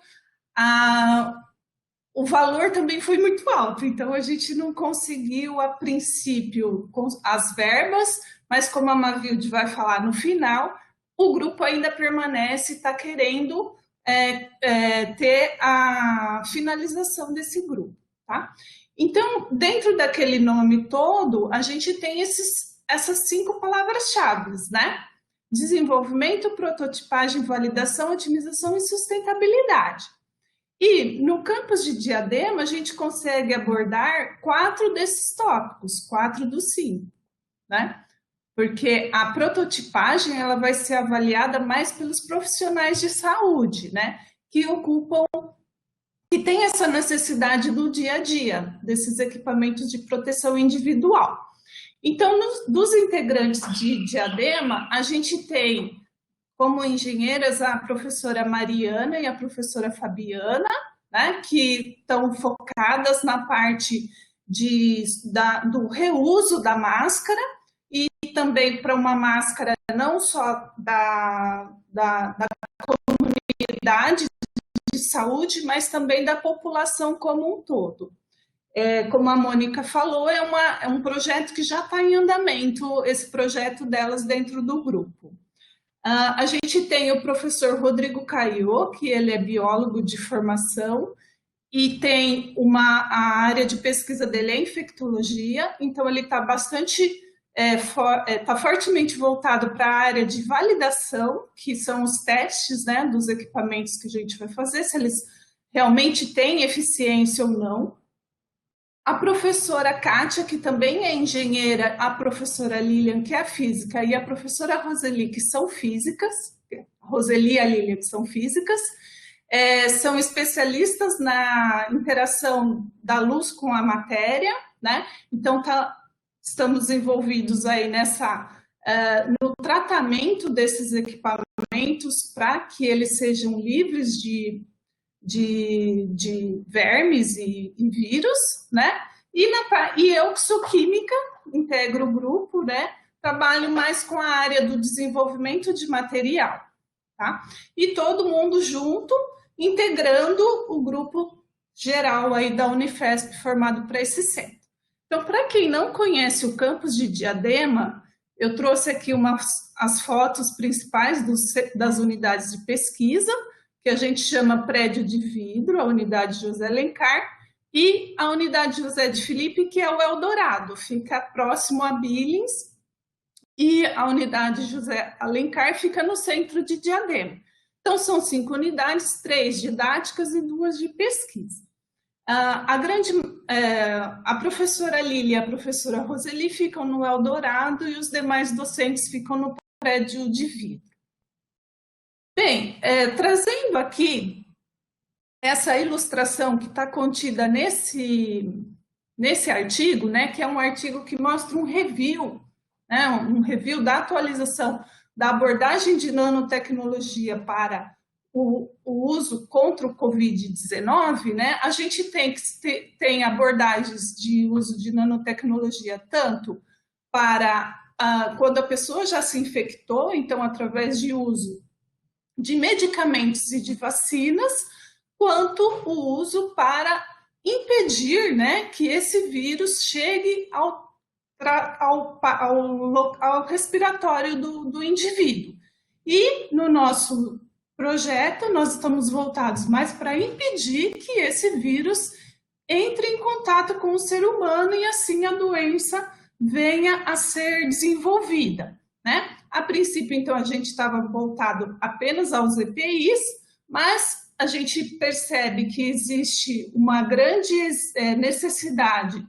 o valor também foi muito alto. Então, a gente não conseguiu, a princípio, as verbas, mas como a Mavilde vai falar no final, o grupo ainda permanece, está querendo ter a finalização desse grupo, tá? Então, dentro daquele nome todo, a gente tem essas 5 palavras-chave, né? Desenvolvimento, prototipagem, validação, otimização e sustentabilidade. E no campus de Diadema, a gente consegue abordar 4 desses tópicos, 4 dos 5, né? porque a prototipagem ela vai ser avaliada mais pelos profissionais de saúde, né, que tem essa necessidade do dia a dia, desses equipamentos de proteção individual. Então, dos integrantes de Diadema, a gente tem como engenheiras a professora Mariana e a professora Fabiana, né, que estão focadas na parte do reuso da máscara, e também para uma máscara não só da comunidade de saúde, mas também da população como um todo. Como a Mônica falou, é um projeto que já está em andamento, esse projeto delas dentro do grupo. A gente tem o professor Rodrigo Caiô, que ele é biólogo de formação, e tem a área de pesquisa dele é infectologia, então ele está bastante, está fortemente voltado para a área de validação, que são os testes, né, dos equipamentos que a gente vai fazer, se eles realmente têm eficiência ou não. A professora Kátia, que também é engenheira, a professora Lilian, que é física, e a professora Roseli, que são físicas, Roseli e a Lilian, que são físicas, são especialistas na interação da luz com a matéria, né? Então, estamos envolvidos aí no tratamento desses equipamentos para que eles sejam livres de vermes e vírus, né? E eu, que sou química, integro o grupo, né? Trabalho mais com a área do desenvolvimento de material, tá? E todo mundo junto, integrando o grupo geral aí da Unifesp, formado para esse centro. Então, para quem não conhece o campus de Diadema, eu trouxe aqui as fotos principais das unidades de pesquisa, que a gente chama prédio de vidro, a unidade José Alencar, e a unidade José de Filipe, que é o Eldorado, fica próximo a Billings, e a unidade José Alencar fica no centro de Diadema. Então, são 5 unidades, 3 didáticas e 2 de pesquisa. A professora Lília e a professora Roseli ficam no Eldorado e os demais docentes ficam no prédio de vidro. Bem, trazendo aqui essa ilustração que está contida nesse artigo, né, que é um artigo que mostra um review, né, um review da atualização da abordagem de nanotecnologia para o uso contra o Covid-19, né, a gente tem abordagens de uso de nanotecnologia tanto para quando a pessoa já se infectou, então através de uso de medicamentos e de vacinas, quanto o uso para impedir, né, que esse vírus chegue ao respiratório do indivíduo. E no nosso projeto, nós estamos voltados mais para impedir que esse vírus entre em contato com o ser humano e assim a doença venha a ser desenvolvida, né? A princípio, então, a gente estava voltado apenas aos EPIs, mas a gente percebe que existe uma grande necessidade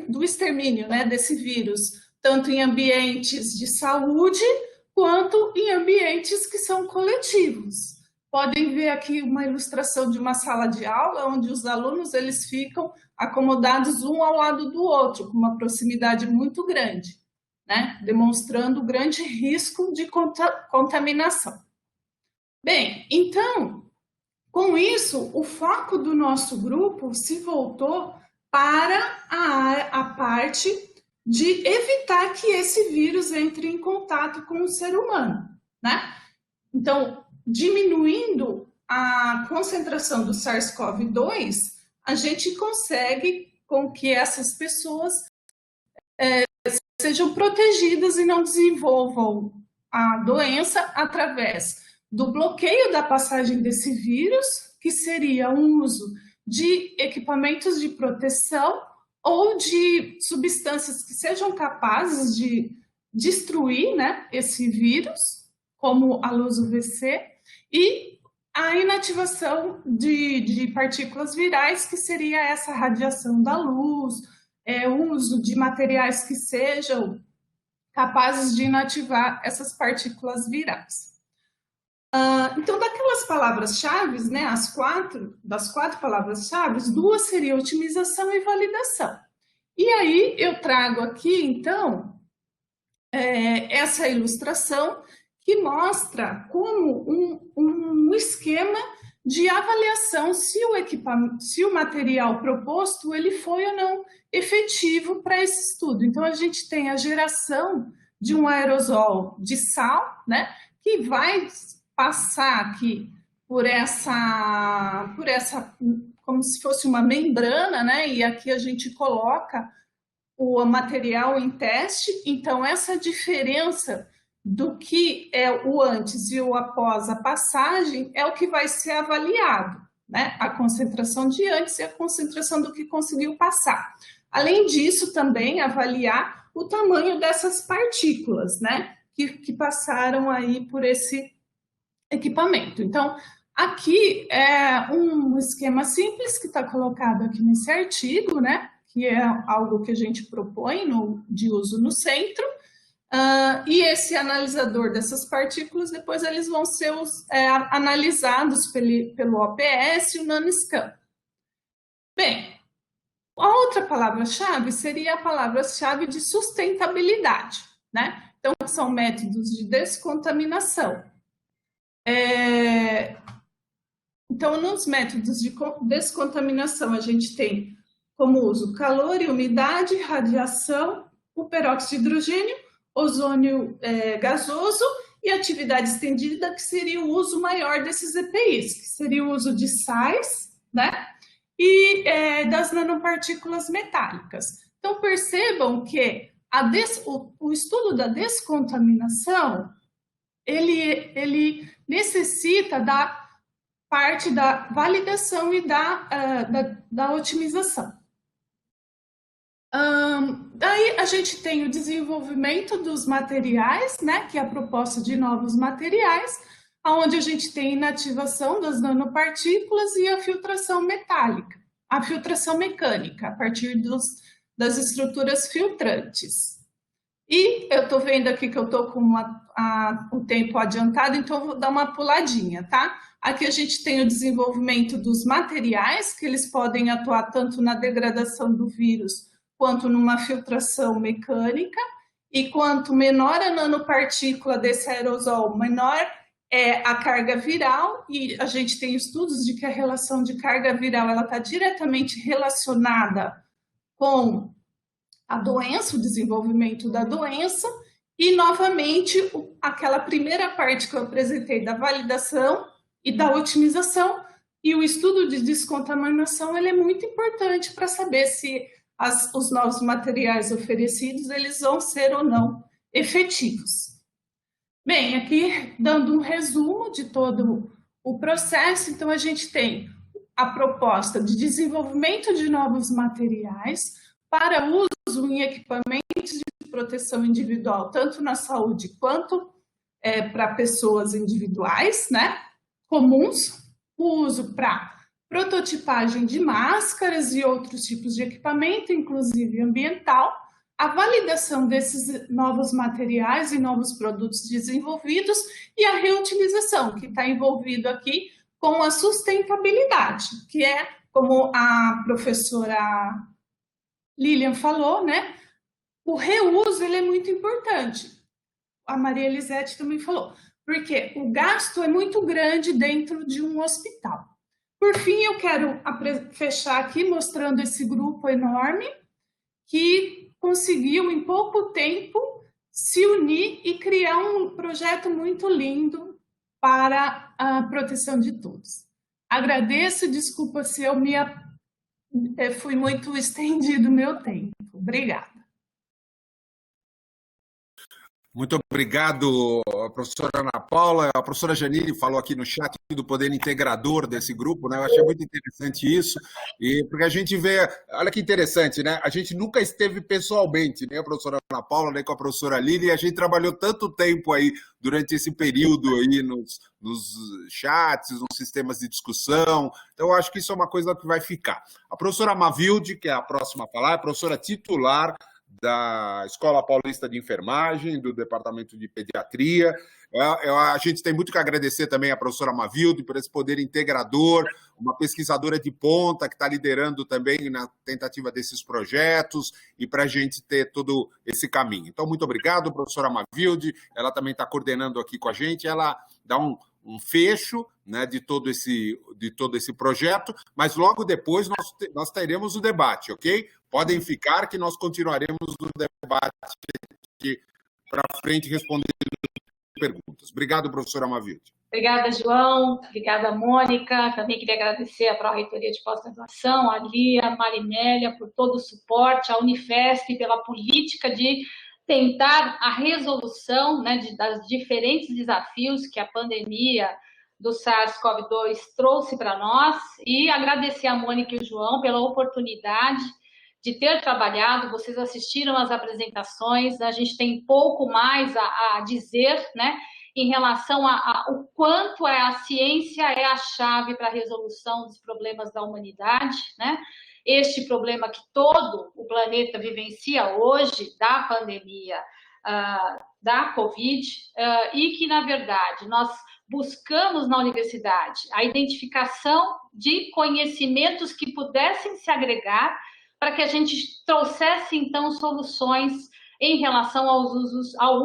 do extermínio, né, desse vírus, tanto em ambientes de saúde, quanto em ambientes que são coletivos. Podem ver aqui uma ilustração de uma sala de aula, onde os alunos eles ficam acomodados um ao lado do outro, com uma proximidade muito grande, né? Demonstrando o grande risco de contaminação. Bem, então, com isso, o foco do nosso grupo se voltou para a parte de evitar que esse vírus entre em contato com o ser humano, né? Então, diminuindo a concentração do SARS-CoV-2, a gente consegue com que essas pessoas sejam protegidas e não desenvolvam a doença através do bloqueio da passagem desse vírus, que seria o uso de equipamentos de proteção ou de substâncias que sejam capazes de destruir, né, esse vírus, como a luz UVC, e a inativação de partículas virais, que seria essa radiação da luz, uso de materiais que sejam capazes de inativar essas partículas virais. Então, daquelas palavras-chave, né, das quatro palavras-chave, 2 seriam otimização e validação. E aí eu trago aqui, então, essa ilustração que mostra como um esquema de avaliação se o material proposto ele foi ou não efetivo para esse estudo. Então, a gente tem a geração de um aerosol de sal, né, que vai passar aqui por essa, como se fosse uma membrana, né? E aqui a gente coloca o material em teste. Então, essa diferença do que é o antes e o após a passagem é o que vai ser avaliado, né? A concentração de antes e a concentração do que conseguiu passar. Além disso, também avaliar o tamanho dessas partículas, né? Que passaram aí por esse equipamento. Então, aqui é um esquema simples que está colocado aqui nesse artigo, né? Que é algo que a gente propõe de uso no centro. E esse analisador dessas partículas, depois eles vão ser analisados pelo OPS e o NanoScan. Bem, a outra palavra-chave seria a palavra-chave de sustentabilidade, né? Então, são métodos de descontaminação. Então, nos métodos de descontaminação, a gente tem como uso calor e umidade, radiação, o peróxido de hidrogênio, ozônio gasoso e atividade estendida, que seria o uso maior desses EPIs, que seria o uso de sais, né? E das nanopartículas metálicas. Então, percebam que o estudo da descontaminação, ele necessita da parte da validação e da otimização. Daí a gente tem o desenvolvimento dos materiais, né, que é a proposta de novos materiais, onde a gente tem inativação das nanopartículas e a filtração metálica, a filtração mecânica, a partir das estruturas filtrantes. E eu estou vendo aqui que eu estou com o tempo adiantado, então vou dar uma puladinha, tá? Aqui a gente tem o desenvolvimento dos materiais, que eles podem atuar tanto na degradação do vírus, quanto numa filtração mecânica, e quanto menor a nanopartícula desse aerosol, menor é a carga viral, e a gente tem estudos de que a relação de carga viral está diretamente relacionada com a doença, o desenvolvimento da doença, e novamente aquela primeira parte que eu apresentei da validação e da otimização, e o estudo de descontaminação ele é muito importante para saber se os novos materiais oferecidos eles vão ser ou não efetivos. Bem, aqui dando um resumo de todo o processo, então a gente tem a proposta de desenvolvimento de novos materiais para uso em equipamentos de proteção individual, tanto na saúde quanto para pessoas individuais, né, comuns, o uso para prototipagem de máscaras e outros tipos de equipamento, inclusive ambiental, a validação desses novos materiais e novos produtos desenvolvidos e a reutilização, que está envolvido aqui com a sustentabilidade, que é, como a professora Lilian falou, né? O reuso ele é muito importante. A Maria Elisete também falou, porque o gasto é muito grande dentro de um hospital. Por fim, eu quero fechar aqui mostrando esse grupo enorme que conseguiu, em pouco tempo, se unir e criar um projeto muito lindo para a proteção de todos. Agradeço, desculpa se eu fui muito estendido o meu tempo. Obrigada. Muito obrigado, professora Ana Paula. A professora Janine falou aqui no chat do poder integrador desse grupo, né? Eu achei muito interessante isso, e porque a gente vê, olha que interessante, né? A gente nunca esteve pessoalmente, nem a professora Ana Paula, nem com a professora Lili, e a gente trabalhou tanto tempo aí durante esse período aí nos chats, nos sistemas de discussão. Então, eu acho que isso é uma coisa que vai ficar. A professora Mavilde, que é a próxima a falar, é a professora titular da Escola Paulista de Enfermagem, do Departamento de Pediatria. A gente tem muito que agradecer também à professora Mavilde por esse poder integrador, uma pesquisadora de ponta que está liderando também na tentativa desses projetos e para a gente ter todo esse caminho. Então, muito obrigado, professora Mavilde. Ela também está coordenando aqui com a gente. Ela dá um fecho, né, de todo esse projeto, mas logo depois nós teremos o debate, ok? Podem ficar que nós continuaremos o debate aqui para frente respondendo perguntas. Obrigado, professora Mavilde. Obrigada, João. Obrigada, Mônica. Também queria agradecer à Pró-Reitoria de Pós-Graduação, a Lia, a Marimélia, por todo o suporte, a Unifesp pela política de tentar a resolução, né, das diferentes desafios que a pandemia do SARS-CoV-2 trouxe para nós, e agradecer a Mônica e o João pela oportunidade de ter trabalhado. Vocês assistiram às apresentações, a gente tem pouco mais a dizer, né, em relação ao quanto a ciência é a chave para a resolução dos problemas da humanidade, né? Este problema que todo o planeta vivencia hoje, da pandemia, da Covid, e que, na verdade, nós buscamos na universidade a identificação de conhecimentos que pudessem se agregar para que a gente trouxesse, então, soluções em relação ao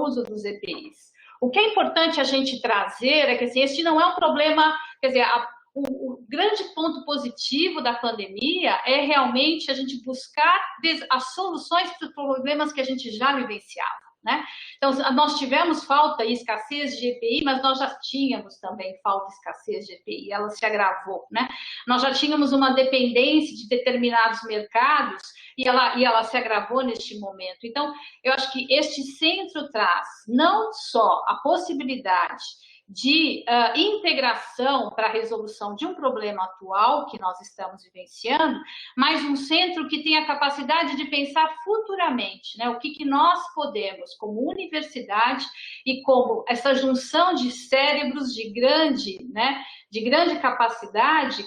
uso dos EPIs. O que é importante a gente trazer é que, assim, este não é um problema, quer dizer, o grande ponto positivo da pandemia é realmente a gente buscar as soluções para os problemas que a gente já vivenciava, né? Então, nós tivemos falta e escassez de EPI, mas nós já tínhamos também falta e escassez de EPI, ela se agravou, né? Nós já tínhamos uma dependência de determinados mercados e ela se agravou neste momento. Então, eu acho que este centro traz não só a possibilidade de integração para a resolução de um problema atual que nós estamos vivenciando, mas um centro que tem a capacidade de pensar futuramente, né? O que nós podemos, como universidade e como essa junção de cérebros de grande capacidade,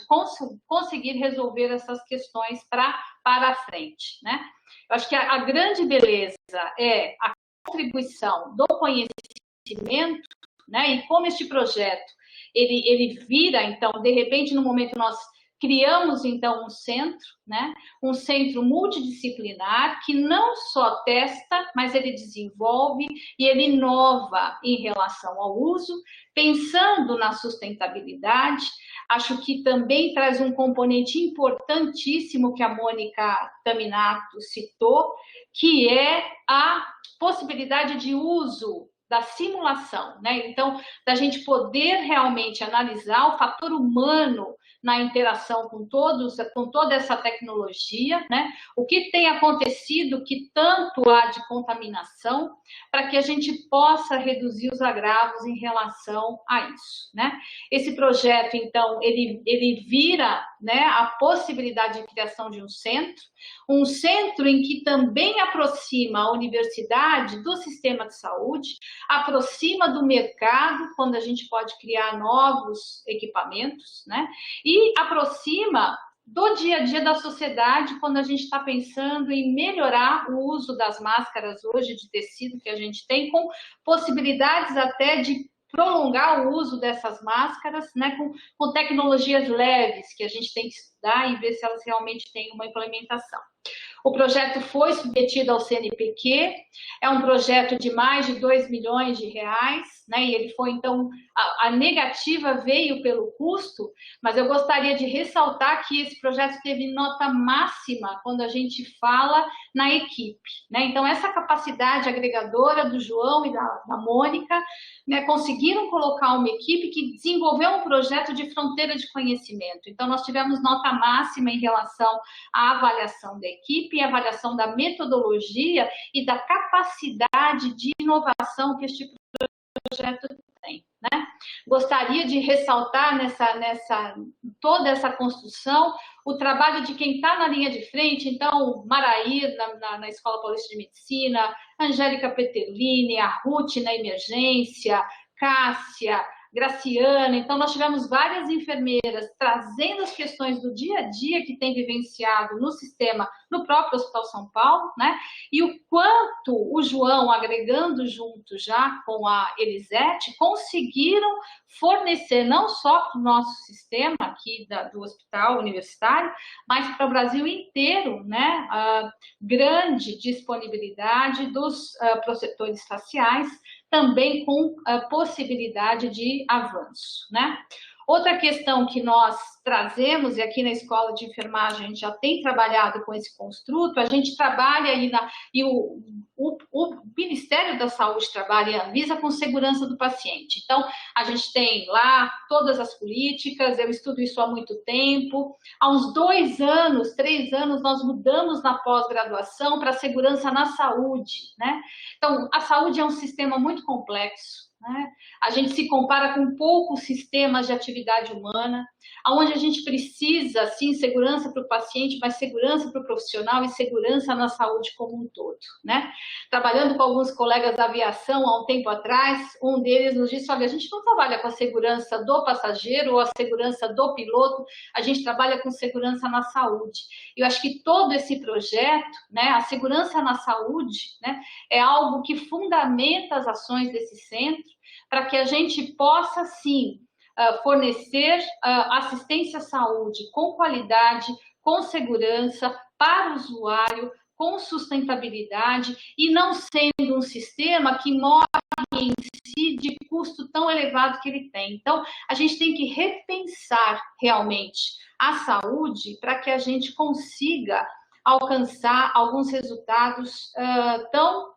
conseguir resolver essas questões para a frente, né? Eu acho que a grande beleza é a contribuição do conhecimento, né? E como este projeto ele vira, então, de repente, no momento nós criamos, então, um centro, né? Um centro multidisciplinar que não só testa, mas ele desenvolve e ele inova em relação ao uso, pensando na sustentabilidade. Acho que também traz um componente importantíssimo que a Mônica Taminato citou, que é a possibilidade de uso da simulação, né? Então, da gente poder realmente analisar o fator humano na interação com toda essa tecnologia, né? O que tem acontecido, que tanto há de contaminação, para que a gente possa reduzir os agravos em relação a isso, né? Esse projeto, então, ele vira, né, a possibilidade de criação de um centro em que também aproxima a universidade do sistema de saúde, aproxima do mercado, quando a gente pode criar novos equipamentos, né? E aproxima do dia a dia da sociedade, quando a gente está pensando em melhorar o uso das máscaras hoje de tecido que a gente tem, com possibilidades até de prolongar o uso dessas máscaras, né, com tecnologias leves, que a gente tem que estudar e ver se elas realmente têm uma implementação. O projeto foi submetido ao CNPq, é um projeto de mais de 2 milhões de reais, né, e ele foi, então, a negativa veio pelo custo, mas eu gostaria de ressaltar que esse projeto teve nota máxima quando a gente fala na equipe, né? Então, essa capacidade agregadora do João e da Mônica, né, conseguiram colocar uma equipe que desenvolveu um projeto de fronteira de conhecimento. Então, nós tivemos nota máxima em relação à avaliação da equipe, e avaliação da metodologia e da capacidade de inovação que este projeto tem, né? Gostaria de ressaltar toda essa construção o trabalho de quem está na linha de frente, então, Maraí, na Escola Paulista de Medicina, Angélica Peterlini, a Ruth na emergência, Cássia, Graciana. Então, nós tivemos várias enfermeiras trazendo as questões do dia a dia que tem vivenciado no sistema, no próprio Hospital São Paulo, né? E o quanto o João, agregando junto já com a Elisete, conseguiram fornecer não só para o nosso sistema aqui do hospital universitário, mas para o Brasil inteiro, né? A grande disponibilidade dos protetores faciais, também com a possibilidade de avanço, né? Outra questão que nós trazemos, e aqui na Escola de Enfermagem a gente já tem trabalhado com esse construto, a gente trabalha aí, e o Ministério da Saúde trabalha e Anvisa com segurança do paciente. Então, a gente tem lá todas as políticas, eu estudo isso há muito tempo. Há uns 2 anos, 3 anos, nós mudamos na pós-graduação para segurança na saúde, né? Então, a saúde é um sistema muito complexo, né? A gente se compara com poucos sistemas de atividade humana, onde a gente precisa, sim, segurança para o paciente, mas segurança para o profissional e segurança na saúde como um todo, né? Trabalhando com alguns colegas da aviação há um tempo atrás, um deles nos disse, olha, a gente não trabalha com a segurança do passageiro ou a segurança do piloto, a gente trabalha com segurança na saúde. Eu acho que todo esse projeto, né, a segurança na saúde, né, é algo que fundamenta as ações desse centro, para que a gente possa, sim, fornecer assistência à saúde com qualidade, com segurança, para o usuário, com sustentabilidade, e não sendo um sistema que morre em si de custo tão elevado que ele tem. Então, a gente tem que repensar realmente a saúde para que a gente consiga alcançar alguns resultados tão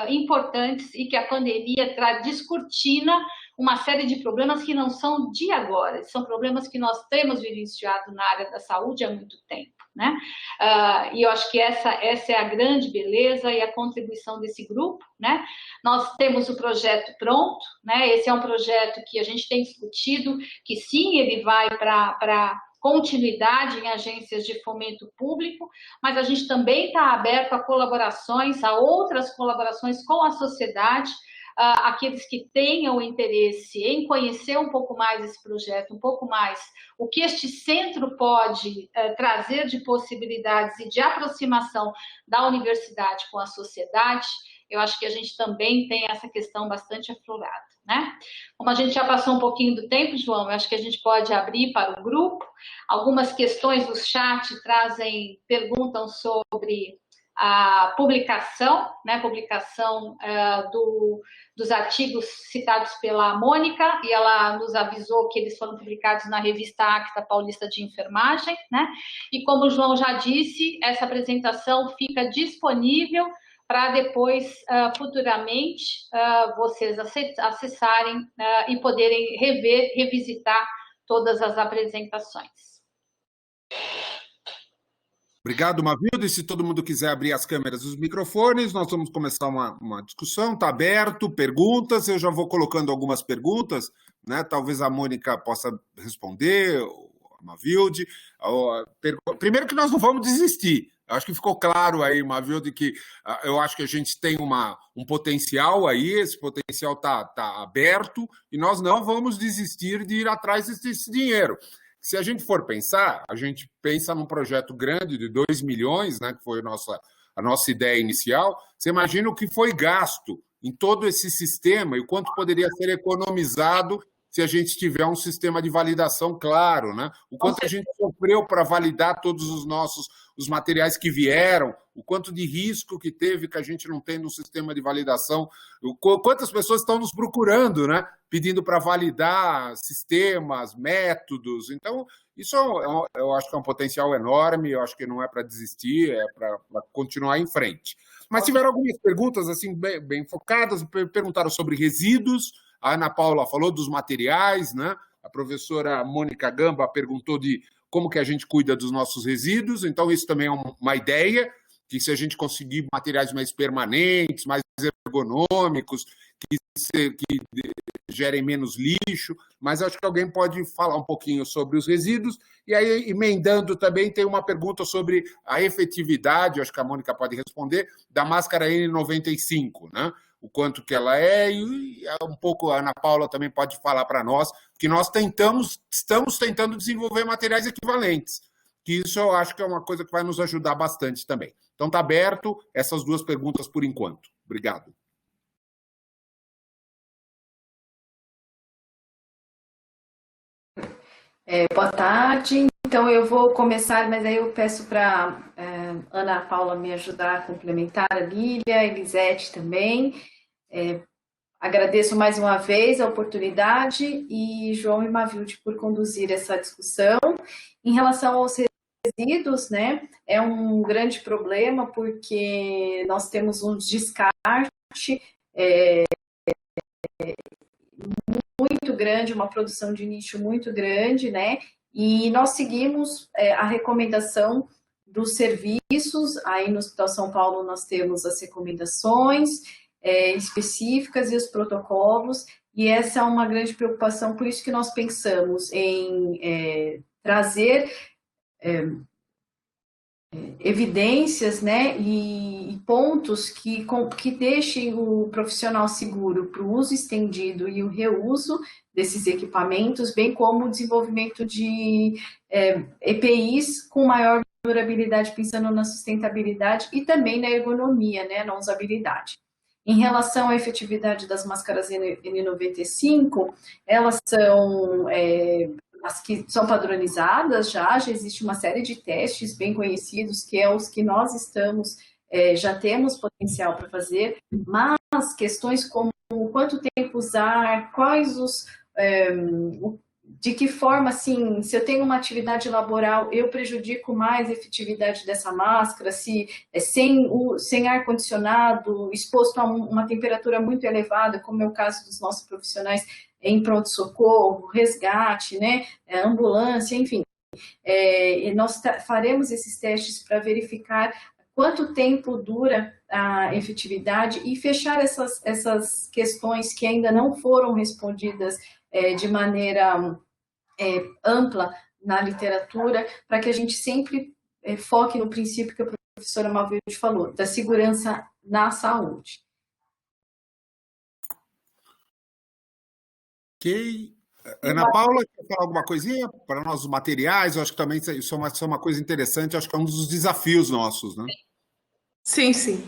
importantes e que a pandemia descortina uma série de problemas que não são de agora, são problemas que nós temos vivenciado na área da saúde há muito tempo, né? E eu acho que essa é a grande beleza e a contribuição desse grupo, né? Nós temos o projeto pronto, né? Esse é um projeto que a gente tem discutido, que sim, ele vai para continuidade em agências de fomento público, mas a gente também está aberto a colaborações, a outras colaborações com a sociedade, aqueles que tenham interesse em conhecer um pouco mais esse projeto, um pouco mais o que este centro pode trazer de possibilidades e de aproximação da universidade com a sociedade. Eu acho que a gente também tem essa questão bastante aflorada, né? Como a gente já passou um pouquinho do tempo, João, eu acho que a gente pode abrir para o grupo. Algumas questões do chat perguntam sobre a publicação, né? Publicação dos artigos citados pela Mônica, e ela nos avisou que eles foram publicados na revista Acta Paulista de Enfermagem, né? E como o João já disse, essa apresentação fica disponível para depois, futuramente, vocês acessarem e poderem revisitar todas as apresentações. Obrigado, Mavilde. Se todo mundo quiser abrir as câmeras e os microfones, nós vamos começar uma discussão. Está aberto, perguntas. Eu já vou colocando algumas perguntas, né? Talvez a Mônica possa responder, a Mavilde. Primeiro que nós não vamos desistir. Acho que ficou claro aí, Mavilde, que eu acho que a gente tem um potencial aí, esse potencial está aberto, e nós não vamos desistir de ir atrás desse dinheiro. Se a gente for pensar, a gente pensa num projeto grande de 2 milhões, né, que foi a nossa ideia inicial. Você imagina o que foi gasto em todo esse sistema e o quanto poderia ser economizado se a gente tiver um sistema de validação claro, né? O quanto a gente sofreu para validar todos os materiais que vieram, o quanto de risco que teve que a gente não tem no sistema de validação, quantas pessoas estão nos procurando, né? Pedindo para validar sistemas, métodos. Então, isso eu acho que é um potencial enorme, eu acho que não é para desistir, é para continuar em frente. Mas tiveram algumas perguntas assim bem focadas, perguntaram sobre resíduos. A Ana Paula falou dos materiais, né? A professora Mônica Gamba perguntou de como que a gente cuida dos nossos resíduos, então isso também é uma ideia. que se a gente conseguir materiais mais permanentes, mais ergonômicos, que gerem menos lixo, mas acho que alguém pode falar um pouquinho sobre os resíduos. E aí, emendando também, tem uma pergunta sobre a efetividade, acho que a Mônica pode responder, da máscara N95, né? O quanto que ela é, e um pouco a Ana Paula também pode falar para nós, que nós estamos tentando desenvolver materiais equivalentes, que isso eu acho que é uma coisa que vai nos ajudar bastante também. Então está aberto essas duas perguntas por enquanto. Obrigado. Boa tarde. Então, eu vou começar, mas aí eu peço para Ana Paula me ajudar a complementar, a Lília, a Elisete também. Agradeço mais uma vez a oportunidade e João e Mavilde por conduzir essa discussão. Em relação aos resíduos, né, é um grande problema porque nós temos um descarte muito grande, uma produção de nicho muito grande, né? E nós seguimos a recomendação dos serviços. Aí no Hospital São Paulo nós temos as recomendações específicas e os protocolos, e essa é uma grande preocupação, por isso que nós pensamos em trazer evidências, né, e pontos que deixem o profissional seguro para o uso estendido e o reuso desses equipamentos, bem como o desenvolvimento de EPIs com maior durabilidade, pensando na sustentabilidade e também na ergonomia, né, na usabilidade. Em relação à efetividade das máscaras N95, elas são as que são padronizadas já existe uma série de testes bem conhecidos, que é os que nós já temos potencial para fazer, mas questões como quanto tempo usar, quais de que forma, assim, se eu tenho uma atividade laboral, eu prejudico mais a efetividade dessa máscara, se sem ar-condicionado, exposto a uma temperatura muito elevada, como é o caso dos nossos profissionais em pronto-socorro, resgate, né, ambulância, enfim. Nós faremos esses testes para verificar quanto tempo dura a efetividade e fechar essas questões que ainda não foram respondidas de maneira ampla na literatura, para que a gente sempre foque no princípio que a professora Mavilde falou, da segurança na saúde. Ok. Ana Paula, quer falar alguma coisinha para nós, os materiais? Eu acho que também isso é uma coisa interessante, acho que é um dos desafios nossos, né? Sim, sim.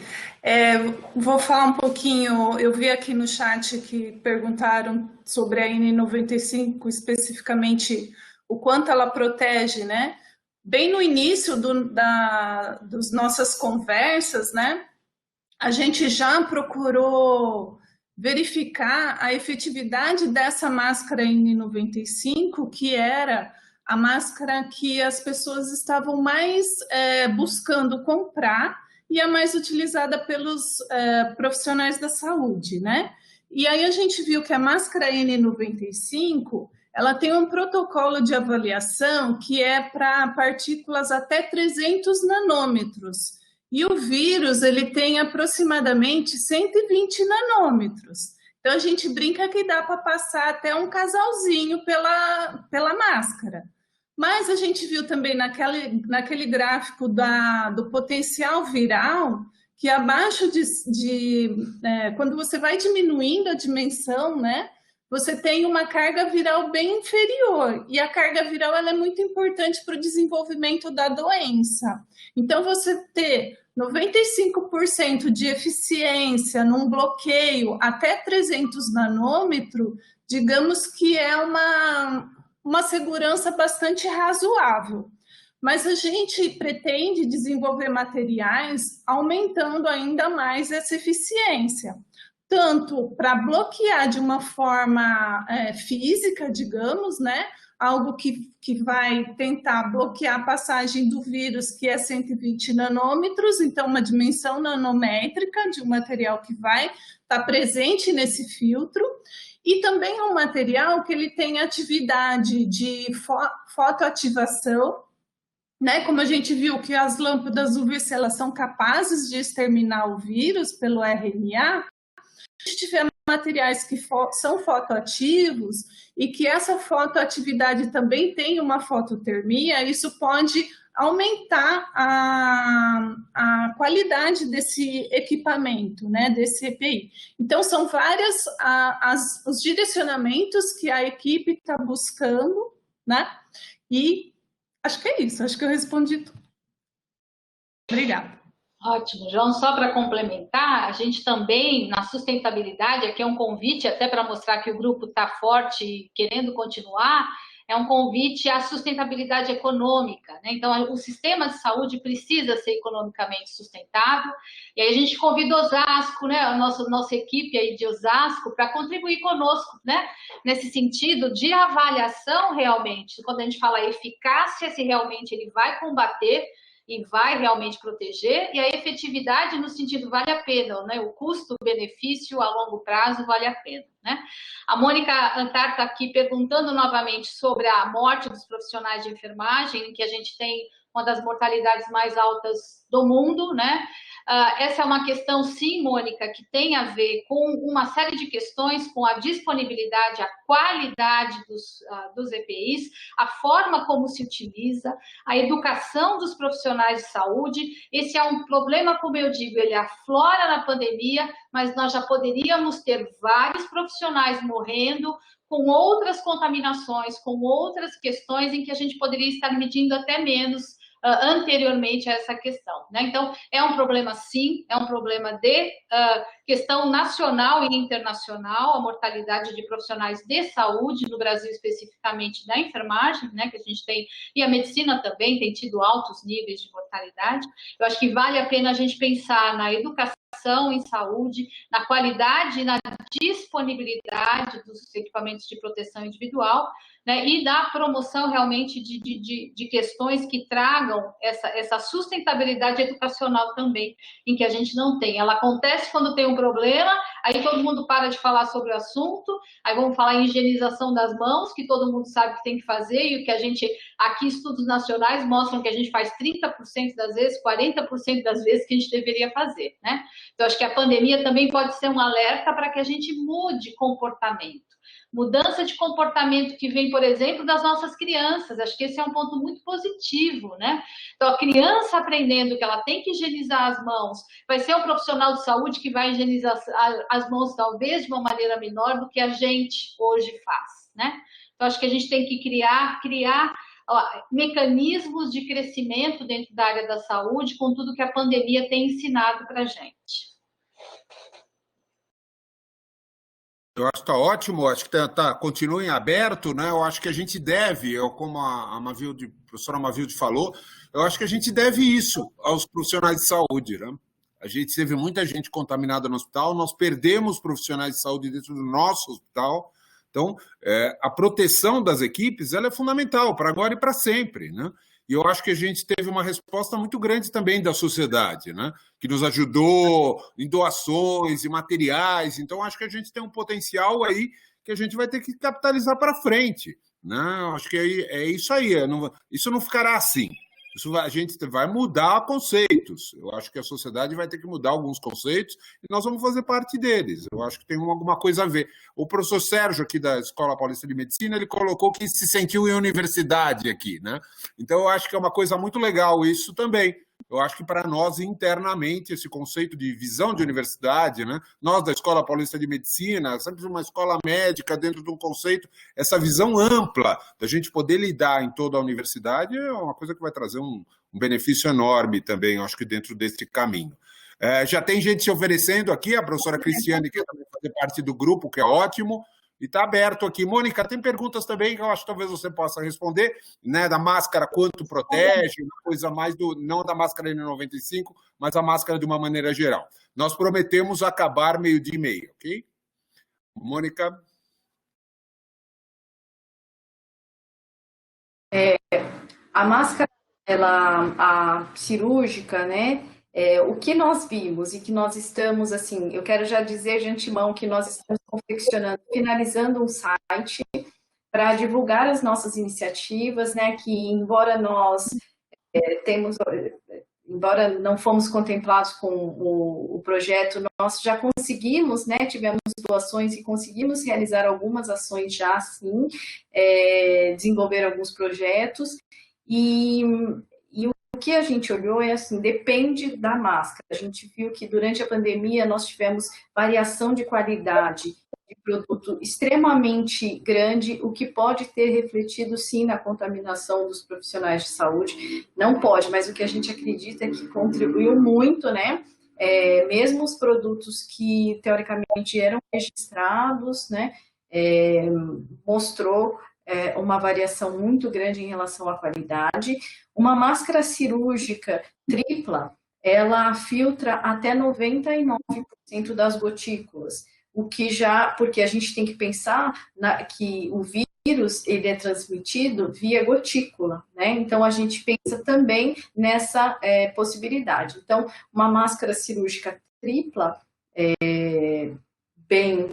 Vou falar um pouquinho, eu vi aqui no chat que perguntaram sobre a N95, especificamente o quanto ela protege, né? Bem no início das nossas conversas, né? A gente já procurou verificar a efetividade dessa máscara N95, que era a máscara que as pessoas estavam mais buscando comprar e a mais utilizada pelos profissionais da saúde, né? E aí a gente viu que a máscara N95, ela tem um protocolo de avaliação que é para partículas até 300 nanômetros. E o vírus, ele tem aproximadamente 120 nanômetros. Então, a gente brinca que dá para passar até um casalzinho pela máscara. Mas a gente viu também naquele gráfico do potencial viral, que abaixo quando você vai diminuindo a dimensão, né, você tem uma carga viral bem inferior. E a carga viral ela é muito importante para o desenvolvimento da doença. Então, você ter 95% de eficiência num bloqueio até 300 nanômetros, digamos que é uma segurança bastante razoável. Mas a gente pretende desenvolver materiais aumentando ainda mais essa eficiência, tanto para bloquear de uma forma física, digamos, né? Algo que vai tentar bloquear a passagem do vírus, que é 120 nanômetros, então uma dimensão nanométrica de um material que vai estar presente nesse filtro, e também um material que ele tem atividade de fotoativação, né? Como a gente viu que as lâmpadas UVC elas são capazes de exterminar o vírus pelo RNA, se tiver materiais que são fotoativos e que essa fotoatividade também tem uma fototermia, isso pode aumentar a qualidade desse equipamento, né, desse EPI. Então, são vários os direcionamentos que a equipe está buscando, né? E acho que é isso, acho que eu respondi tudo. Obrigada. Ótimo, João. Só para complementar, a gente também, na sustentabilidade, aqui é um convite até para mostrar que o grupo está forte e querendo continuar, é um convite à sustentabilidade econômica, né? Então, o sistema de saúde precisa ser economicamente sustentável, e aí a gente convida Osasco, né, a nossa equipe aí de Osasco, para contribuir conosco, né, nesse sentido de avaliação realmente, quando a gente fala eficácia, se realmente ele vai combater e vai realmente proteger, e a efetividade no sentido vale a pena, né? O custo-benefício a longo prazo vale a pena, né? A Mônica Antar está aqui perguntando novamente sobre a morte dos profissionais de enfermagem, em que a gente tem uma das mortalidades mais altas do mundo, né? Essa é uma questão, sim, Mônica, que tem a ver com uma série de questões, com a disponibilidade, a qualidade dos EPIs, a forma como se utiliza, a educação dos profissionais de saúde. Esse é um problema, como eu digo, ele aflora na pandemia, mas nós já poderíamos ter vários profissionais morrendo com outras contaminações, com outras questões em que a gente poderia estar medindo até menos anteriormente a essa questão, né? Então, é um problema, sim, é um problema de questão nacional e internacional, a mortalidade de profissionais de saúde, no Brasil especificamente da enfermagem, né, que a gente tem, e a medicina também tem tido altos níveis de mortalidade. Eu acho que vale a pena a gente pensar na educação em saúde, na qualidade e na disponibilidade dos equipamentos de proteção individual, né, e da promoção realmente de questões que tragam essa sustentabilidade educacional também, em que a gente não tem. Ela acontece quando tem um problema, aí todo mundo para de falar sobre o assunto, aí vamos falar em higienização das mãos, que todo mundo sabe que tem que fazer, e o que a gente, aqui estudos nacionais mostram que a gente faz 30% das vezes, 40% das vezes que a gente deveria fazer, né? Então, acho que a pandemia também pode ser um alerta para que a gente mude comportamento. Mudança de comportamento que vem, por exemplo, das nossas crianças. Acho que esse é um ponto muito positivo, né? Então, a criança aprendendo que ela tem que higienizar as mãos, vai ser um profissional de saúde que vai higienizar as mãos talvez de uma maneira menor do que a gente hoje faz, né? Então, acho que a gente tem que criar mecanismos de crescimento dentro da área da saúde com tudo que a pandemia tem ensinado para a gente. Eu acho que está ótimo, acho que continua em aberto, né? Eu acho que a gente deve, como a professora Mavilde falou, eu acho que a gente deve isso aos profissionais de saúde, né? A gente teve muita gente contaminada no hospital, nós perdemos profissionais de saúde dentro do nosso hospital, então a proteção das equipes ela é fundamental para agora e para sempre, né? E eu acho que a gente teve uma resposta muito grande também da sociedade, né? Que nos ajudou em doações e materiais. Então, acho que a gente tem um potencial aí que a gente vai ter que capitalizar para frente, né? Acho que é isso aí. Isso não ficará assim. A gente vai mudar conceitos. Eu acho que a sociedade vai ter que mudar alguns conceitos e nós vamos fazer parte deles. Eu acho que tem alguma coisa a ver. O professor Sérgio, aqui da Escola Paulista de Medicina, ele colocou que se sentiu em universidade aqui, né? Então, eu acho que é uma coisa muito legal isso também. Eu acho que para nós, internamente, esse conceito de visão de universidade, né? Nós da Escola Paulista de Medicina, sempre uma escola médica dentro de um conceito, essa visão ampla da gente poder lidar em toda a universidade é uma coisa que vai trazer um benefício enorme também, eu acho que dentro desse caminho. Já tem gente se oferecendo aqui, a professora Cristiane quer também fazer parte do grupo, que é ótimo. E está aberto aqui. Mônica, tem perguntas também que eu acho que talvez você possa responder, né? Da máscara, quanto protege, uma coisa mais não da máscara N95, mas a máscara de uma maneira geral. Nós prometemos acabar 12:30, ok? Mônica? A máscara, a cirúrgica, né? O que nós vimos e que nós estamos, assim, eu quero já dizer de antemão que nós estamos confeccionando, finalizando um site para divulgar as nossas iniciativas, né, que embora nós temos, embora não fomos contemplados com o projeto, nós já conseguimos, né, tivemos doações e conseguimos realizar algumas ações já, sim, desenvolver alguns projetos, e o que a gente olhou é assim, depende da máscara. A gente viu que durante a pandemia nós tivemos variação de qualidade de produto extremamente grande, o que pode ter refletido sim na contaminação dos profissionais de saúde. Não pode, mas o que a gente acredita é que contribuiu muito, né? Mesmo os produtos que teoricamente eram registrados, né? Mostrou uma variação muito grande em relação à qualidade. Uma máscara cirúrgica tripla, ela filtra até 99% das gotículas, o que já, porque a gente tem que pensar que o vírus ele é transmitido via gotícula, né? Então a gente pensa também nessa possibilidade. Então, uma máscara cirúrgica tripla, bem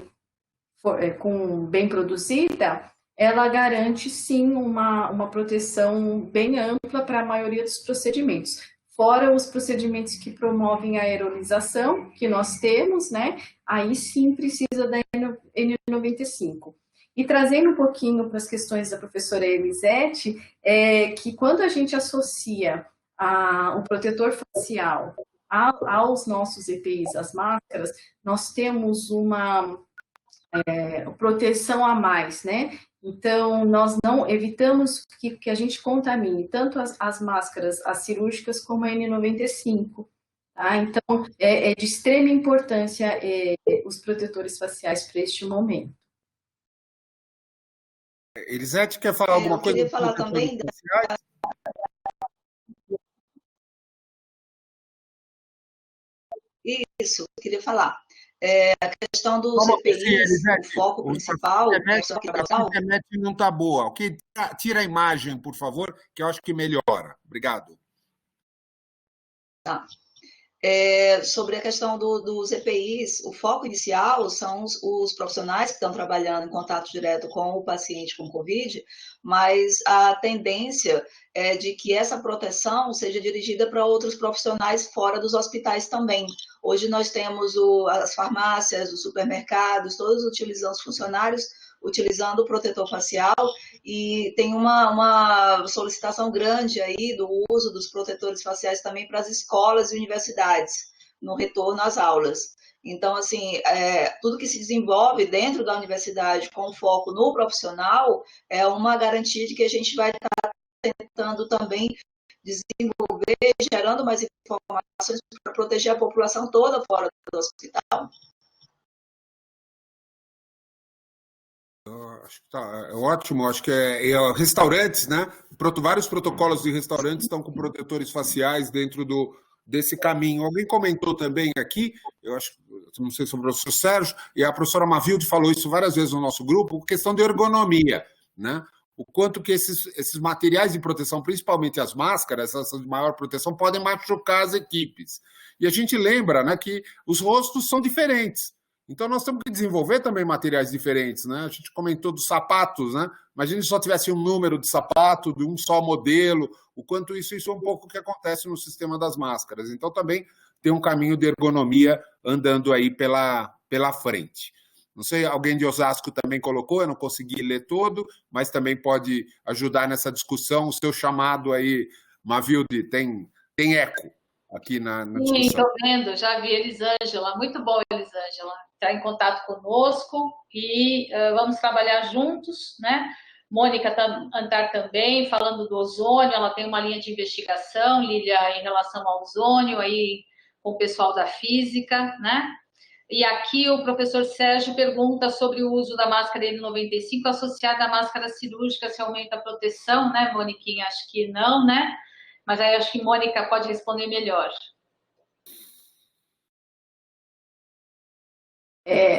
produzida, ela garante sim uma proteção bem ampla para a maioria dos procedimentos. Fora os procedimentos que promovem a aerolização, que nós temos, né? Aí sim precisa da N95. E trazendo um pouquinho para as questões da professora Elisete, que quando a gente associa o protetor facial aos nossos EPIs, as máscaras, nós temos uma proteção a mais, né? Então, nós não evitamos que a gente contamine tanto as máscaras, as cirúrgicas, como a N95. Tá? Então, é de extrema importância os protetores faciais para este momento. Elisete, quer falar alguma coisa? Eu queria falar também Isso, eu queria falar. A questão dos EPIs, o foco principal... A internet não está boa. Okay? Tira a imagem, por favor, que eu acho que melhora. Obrigado. Tá. Sobre a questão dos EPIs, o foco inicial são os profissionais que estão trabalhando em contato direto com o paciente com Covid, mas a tendência é de que essa proteção seja dirigida para outros profissionais fora dos hospitais também. Hoje nós temos as farmácias, os supermercados, todos utilizando, os funcionários utilizando o protetor facial, e tem uma solicitação grande aí do uso dos protetores faciais também para as escolas e universidades, no retorno às aulas. Então, assim, tudo que se desenvolve dentro da universidade com foco no profissional é uma garantia de que a gente vai estar tentando também desenvolver, gerando mais informações para proteger a população toda fora do hospital. Acho que é ótimo, acho que restaurantes, né? Vários protocolos de restaurantes estão com protetores faciais dentro desse caminho. Alguém comentou também aqui, eu acho, não sei se é o professor Sérgio, e a professora Mavilde falou isso várias vezes no nosso grupo, questão de ergonomia, né? O quanto que esses materiais de proteção, principalmente as máscaras, essas de maior proteção, podem machucar as equipes. E a gente lembra, né, que os rostos são diferentes. Então, nós temos que desenvolver também materiais diferentes, né? A gente comentou dos sapatos, né? Imagina se só tivesse um número de sapato, de um só modelo, o quanto isso é um pouco o que acontece no sistema das máscaras. Então, também tem um caminho de ergonomia andando aí pela frente. Não sei, alguém de Osasco também colocou, eu não consegui ler todo, mas também pode ajudar nessa discussão. O seu chamado aí, Mavilde, tem eco aqui na discussão. Sim, estou vendo, já vi Elisângela, muito bom, Elisângela, está em contato conosco e vamos trabalhar juntos, né? Mônica Antar também, falando do ozônio, ela tem uma linha de investigação, Lília, em relação ao ozônio, aí com o pessoal da física, né? E aqui o professor Sérgio pergunta sobre o uso da máscara N95 associada à máscara cirúrgica, se aumenta a proteção, né, Moniquinha? Acho que não, né? Mas aí acho que Mônica pode responder melhor.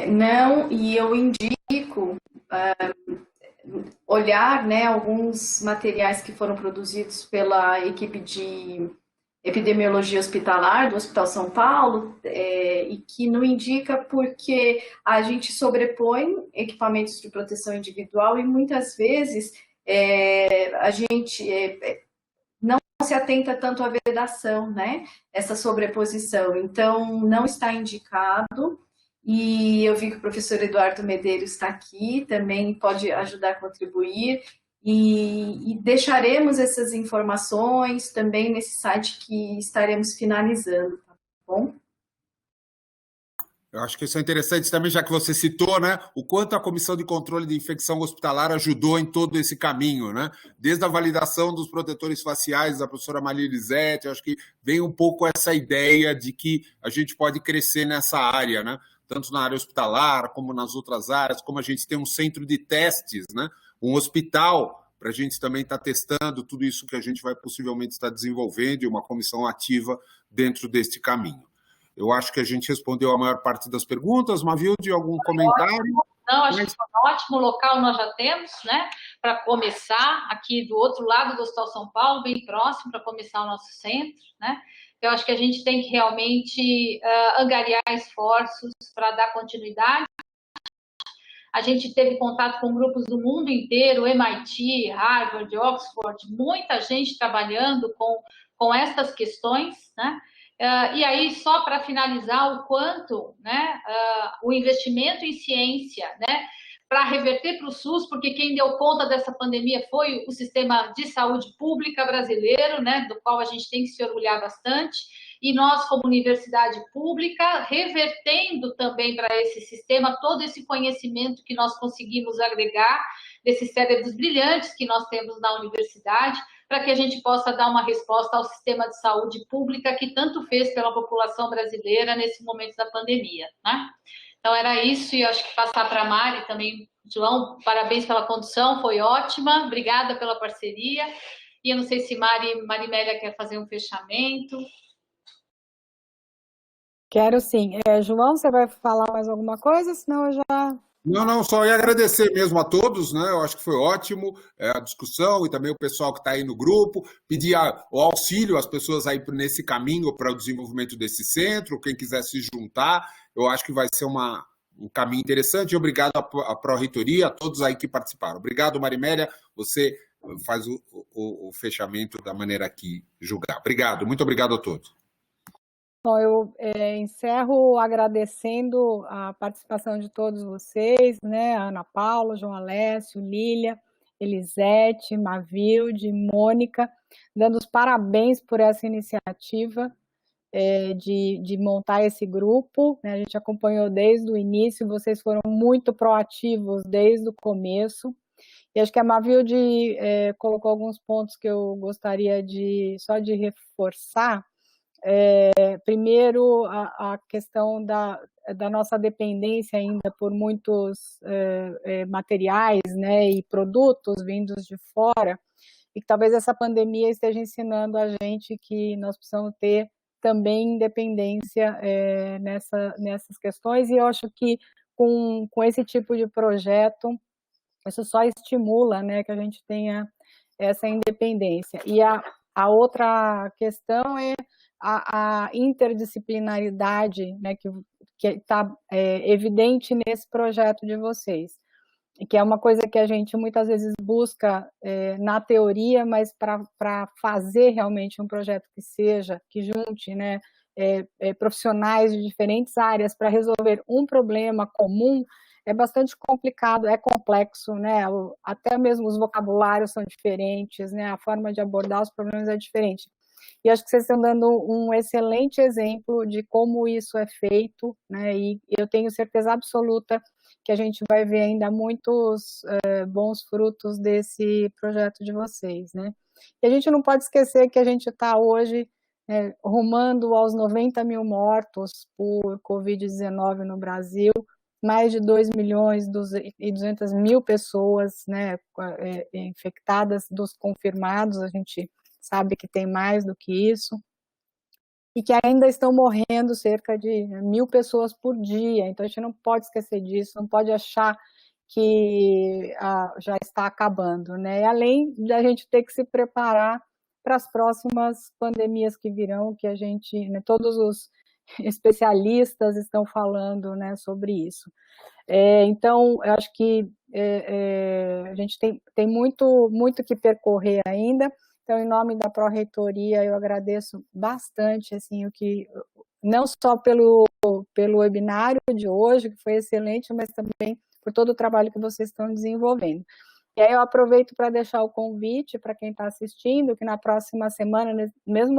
Não, e eu indico olhar, né, alguns materiais que foram produzidos pela equipe de epidemiologia hospitalar do Hospital São Paulo, e que não indica porque a gente sobrepõe equipamentos de proteção individual e muitas vezes a gente não se atenta tanto à vedação, né? Essa sobreposição. Então, não está indicado. E eu vi que o professor Eduardo Medeiros está aqui, também pode ajudar a contribuir. E deixaremos essas informações também nesse site que estaremos finalizando, tá bom? Eu acho que isso é interessante também, já que você citou, né, o quanto a Comissão de Controle de Infecção Hospitalar ajudou em todo esse caminho, né? Desde a validação dos protetores faciais da professora Maria Elisete, acho que vem um pouco essa ideia de que a gente pode crescer nessa área, né? Tanto na área hospitalar, como nas outras áreas, como a gente tem um centro de testes, né? Um hospital para a gente também estar testando tudo isso que a gente vai possivelmente estar desenvolvendo e uma comissão ativa dentro deste caminho. Eu acho que a gente respondeu a maior parte das perguntas. Mavilde, algum comentário? Não, acho que foi um ótimo local nós já temos, né? Para começar, aqui do outro lado do Hospital São Paulo, bem próximo, para começar o nosso centro, né? Eu acho que a gente tem que realmente angariar esforços para dar continuidade. A gente teve contato com grupos do mundo inteiro, MIT, Harvard, Oxford, muita gente trabalhando com estas questões, né? E aí, só para finalizar, o quanto, né, o investimento em ciência, né, para reverter para o SUS, porque quem deu conta dessa pandemia foi o sistema de saúde pública brasileiro, né, do qual a gente tem que se orgulhar bastante, e nós, como universidade pública, revertendo também para esse sistema todo esse conhecimento que nós conseguimos agregar, desses cérebros brilhantes que nós temos na universidade, para que a gente possa dar uma resposta ao sistema de saúde pública que tanto fez pela população brasileira nesse momento da pandemia, né? Então, era isso, e eu acho que passar para a Mari também. João, parabéns pela condução, foi ótima, obrigada pela parceria, e eu não sei se Marimélia quer fazer um fechamento. Quero sim. João, você vai falar mais alguma coisa? Senão eu já... Não, só ia agradecer mesmo a todos, né? Eu acho que foi ótimo a discussão e também o pessoal que está aí no grupo, pedir o auxílio às pessoas aí nesse caminho para o desenvolvimento desse centro, quem quiser se juntar, eu acho que vai ser um caminho interessante. Obrigado à Pró-Reitoria, a todos aí que participaram. Obrigado, Marimélia, você faz o fechamento da maneira que julgar. Obrigado, muito obrigado a todos. Bom, eu encerro agradecendo a participação de todos vocês, né? A Ana Paula, João Alessio, Lília, Elisete, Mavilde, Mônica, dando os parabéns por essa iniciativa de montar esse grupo, né? A gente acompanhou desde o início, vocês foram muito proativos desde o começo, e acho que a Mavilde colocou alguns pontos que eu gostaria só de reforçar. Primeiro, a questão da nossa dependência ainda por muitos materiais, né, e produtos vindos de fora, e que talvez essa pandemia esteja ensinando a gente que nós precisamos ter também independência nessas questões, e eu acho que com esse tipo de projeto, isso só estimula, né, que a gente tenha essa independência. E a outra questão é a interdisciplinaridade, né, que está evidente nesse projeto de vocês, e que é uma coisa que a gente muitas vezes busca na teoria, mas para fazer realmente um projeto que junte, né, profissionais de diferentes áreas para resolver um problema comum, é bastante complicado, é complexo, né? Até mesmo os vocabulários são diferentes, né? A forma de abordar os problemas é diferente. E acho que vocês estão dando um excelente exemplo de como isso é feito, né? E eu tenho certeza absoluta que a gente vai ver ainda muitos bons frutos desse projeto de vocês, né? E a gente não pode esquecer que a gente está hoje rumando aos 90 mil mortos por Covid-19 no Brasil, mais de 2.200.000 pessoas, né, infectadas dos confirmados, a gente sabe que tem mais do que isso, e que ainda estão morrendo cerca de 1.000 pessoas por dia, então a gente não pode esquecer disso, não pode achar que já está acabando, né, além de a gente ter que se preparar para as próximas pandemias que virão, que a gente, né, todos os especialistas estão falando, né, sobre isso. Então, eu acho que a gente tem muito que percorrer ainda, Então, em nome da Pró-Reitoria, eu agradeço bastante, assim, não só pelo webinário de hoje, que foi excelente, mas também por todo o trabalho que vocês estão desenvolvendo. E aí eu aproveito para deixar o convite para quem está assistindo, que na próxima semana, mesmo